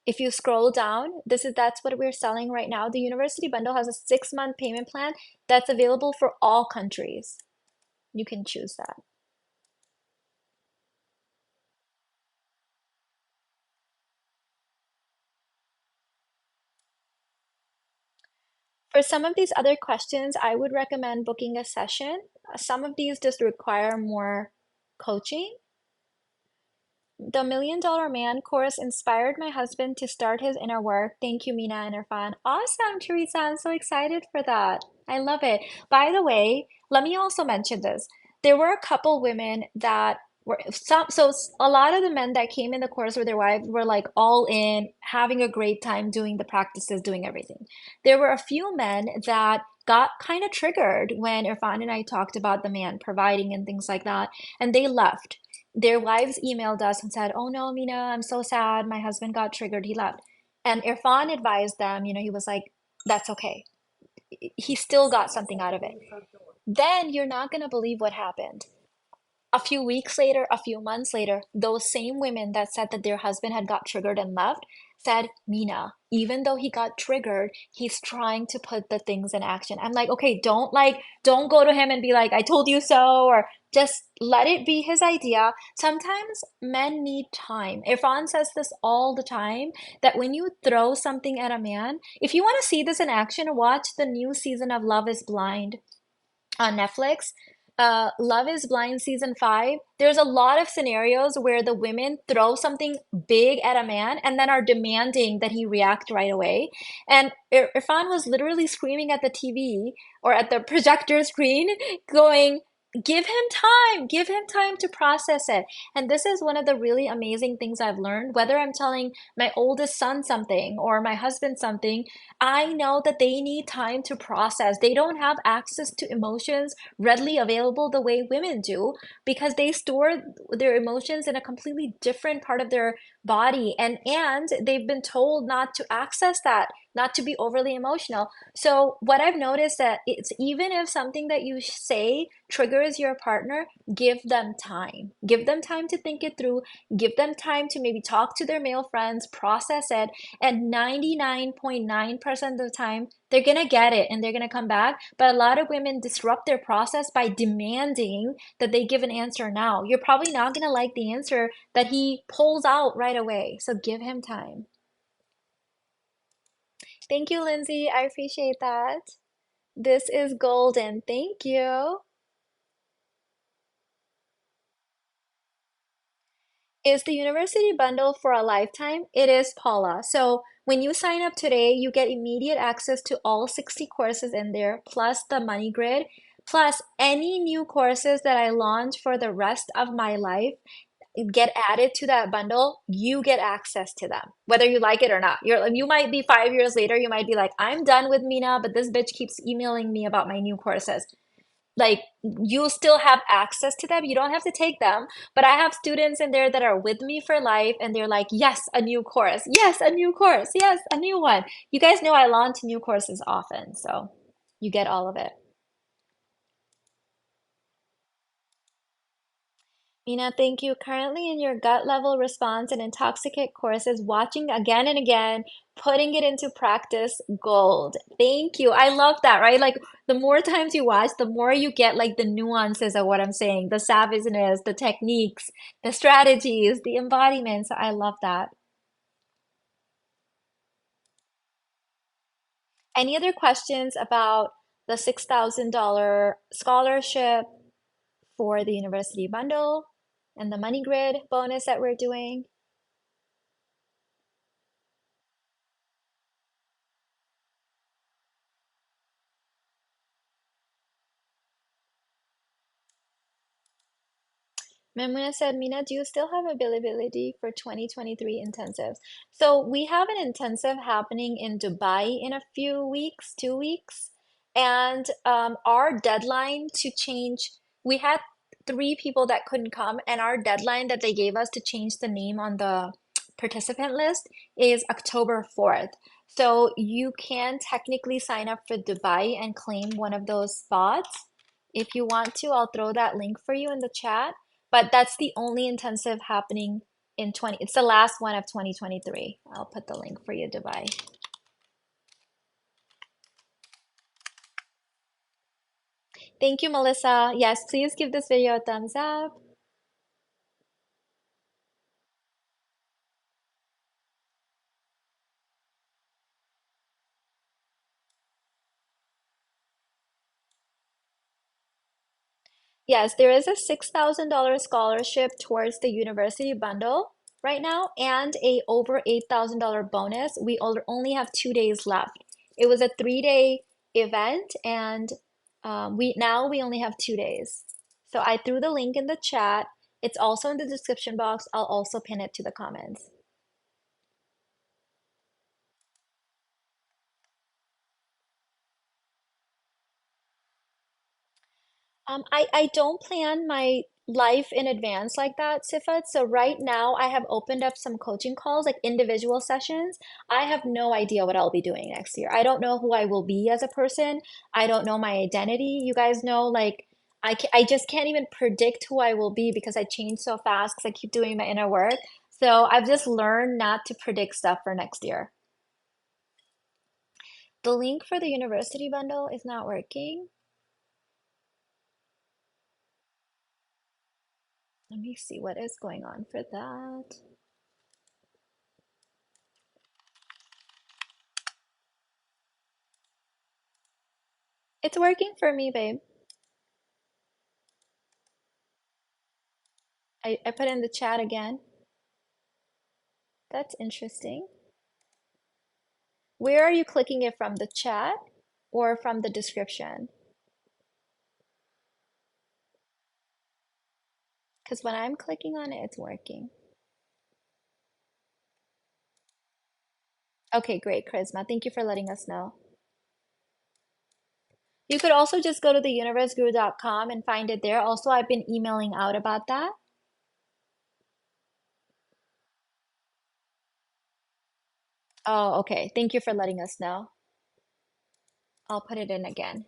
If you scroll down, that's what we're selling right now. The university bundle has a 6-month payment plan that's available for all countries. You can choose that. For some of these other questions, I would recommend booking a session. Some of these just require more coaching. The Million Dollar Man course inspired my husband to start his inner work. Thank you, Mina and Irfan. Awesome, Teresa. I'm so excited for that. I love it. By the way, let me also mention this. There were a couple women that were a lot of the men that came in the course with their wives were like all in, having a great time doing the practices, doing everything. There were a few men that got kind of triggered when Irfan and I talked about the man providing and things like that, and they left. Their wives emailed us and said, "Oh no, Mina, I'm so sad. My husband got triggered. He left." And Irfan advised them, he was like, "That's okay. He still got something out of it." Then you're not going to believe what happened. A few weeks later, a few months later, those same women that said that their husband had got triggered and left said, "Mina, even though he got triggered, he's trying to put the things in action." I'm like, okay, don't go to him and be like, "I told you so," or just let it be his idea. Sometimes men need time. Irfan says this all the time, that when you throw something at a man, if you want to see this in action, watch the new season of Love is Blind on Netflix. Love is Blind season 5. There's a lot of scenarios where the women throw something big at a man and then are demanding that he react right away. And Irfan was literally screaming at the TV or at the projector screen, going, give him time to process it. And this is one of the really amazing things I've learned. Whether I'm telling my oldest son something or my husband something, I know that they need time to process. They don't have access to emotions readily available the way women do, because they store their emotions in a completely different part of their body, and they've been told not to access that, not to be overly emotional. So what I've noticed, that it's, even if something that you say triggers your partner, give them time. Give them time to think it through. Give them time to maybe talk to their male friends, process it, and 99.9% of the time, they're gonna get it and they're gonna come back. But a lot of women disrupt their process by demanding that they give an answer now. You're probably not gonna like the answer that he pulls out right away. So give him time. Thank you, Lindsay. I appreciate that. This is golden. Thank you. Is the university bundle for a lifetime? It is, Paula. So when you sign up today, you get immediate access to all 60 courses in there, plus the money grid, plus any new courses that I launch for the rest of my life get added to that bundle. You get access to them, whether you like it or not. You might be 5 years later, you might be like, "I'm done with Mina, but this bitch keeps emailing me about my new courses." Like, you still have access to them. You don't have to take them. But I have students in there that are with me for life, and they're like, "Yes, a new course. Yes, a new course. Yes, a new one." You guys know I launch new courses often, so you get all of it. Mina, thank you. Currently in your gut level response and intoxicate courses, watching again and again, putting it into practice, gold. Thank you. I love that, right? Like, the more times you watch, the more you get like the nuances of what I'm saying, the savageness, the techniques, the strategies, the embodiments. I love that. Any other questions about the $6,000 scholarship for the university bundle and the money grid bonus that we're doing? Memuna said, "Mina, do you still have availability for 2023 intensives?" So we have an intensive happening in Dubai in a few weeks, 2 weeks. And our deadline to change, we had 3 people that couldn't come, and our deadline that they gave us to change the name on the participant list is October 4th. So you can technically sign up for Dubai and claim one of those spots. If you want to, I'll throw that link for you in the chat. But that's the only intensive happening in 20, it's the last one of 2023. I'll put the link for you, Dubai. Thank you, Melissa. Yes, please give this video a thumbs up. Yes, there is a $6,000 scholarship towards the university bundle right now, and a over $8,000 bonus. We only have 2 days left. It was a 3-day event, and we only have 2 days. So I threw the link in the chat. It's also in the description box. I'll also pin it to the comments. I don't plan my life in advance like that, Sifat. So right now I have opened up some coaching calls, like individual sessions. I have no idea what I'll be doing next year. I don't know who I will be as a person. I don't know my identity. You guys know, like I just can't even predict who I will be because I change so fast because I keep doing my inner work. So I've just learned not to predict stuff for next year. The link for the university bundle is not working. Let me see what is going on for that. It's working for me, babe. I put in the chat again. That's interesting. Where are you clicking it from? The chat or from the description? Because when I'm clicking on it, it's working. Okay, great, Charisma. Thank you for letting us know. You could also just go to theuniverseguru.com and find it there. Also, I've been emailing out about that. Oh, okay. Thank you for letting us know. I'll put it in again.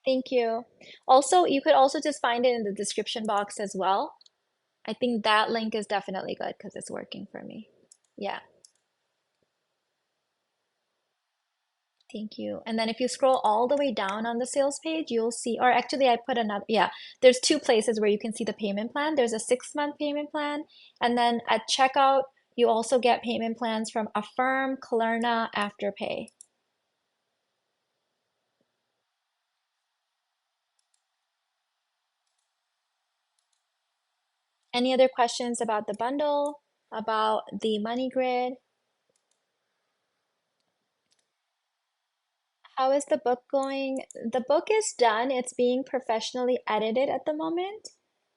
Thank you. Also, you could also just find it in the description box as well. I think that link is definitely good because it's working for me. Yeah. Thank you. And then if you scroll all the way down on the sales page, you'll see, or actually I put another, yeah, there's two places where you can see the payment plan. There's a 6-month payment plan. And then at checkout, you also get payment plans from Affirm, Klarna, Afterpay. Any other questions about the bundle, about the money grid? How is the book going? The book is done. It's being professionally edited at the moment.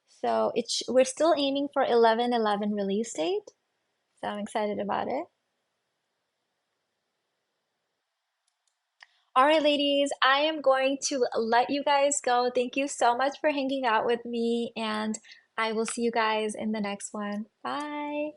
So we're still aiming for 11/11 release date. So I'm excited about it. All right, ladies, I am going to let you guys go. Thank you so much for hanging out with me, and I will see you guys in the next one. Bye.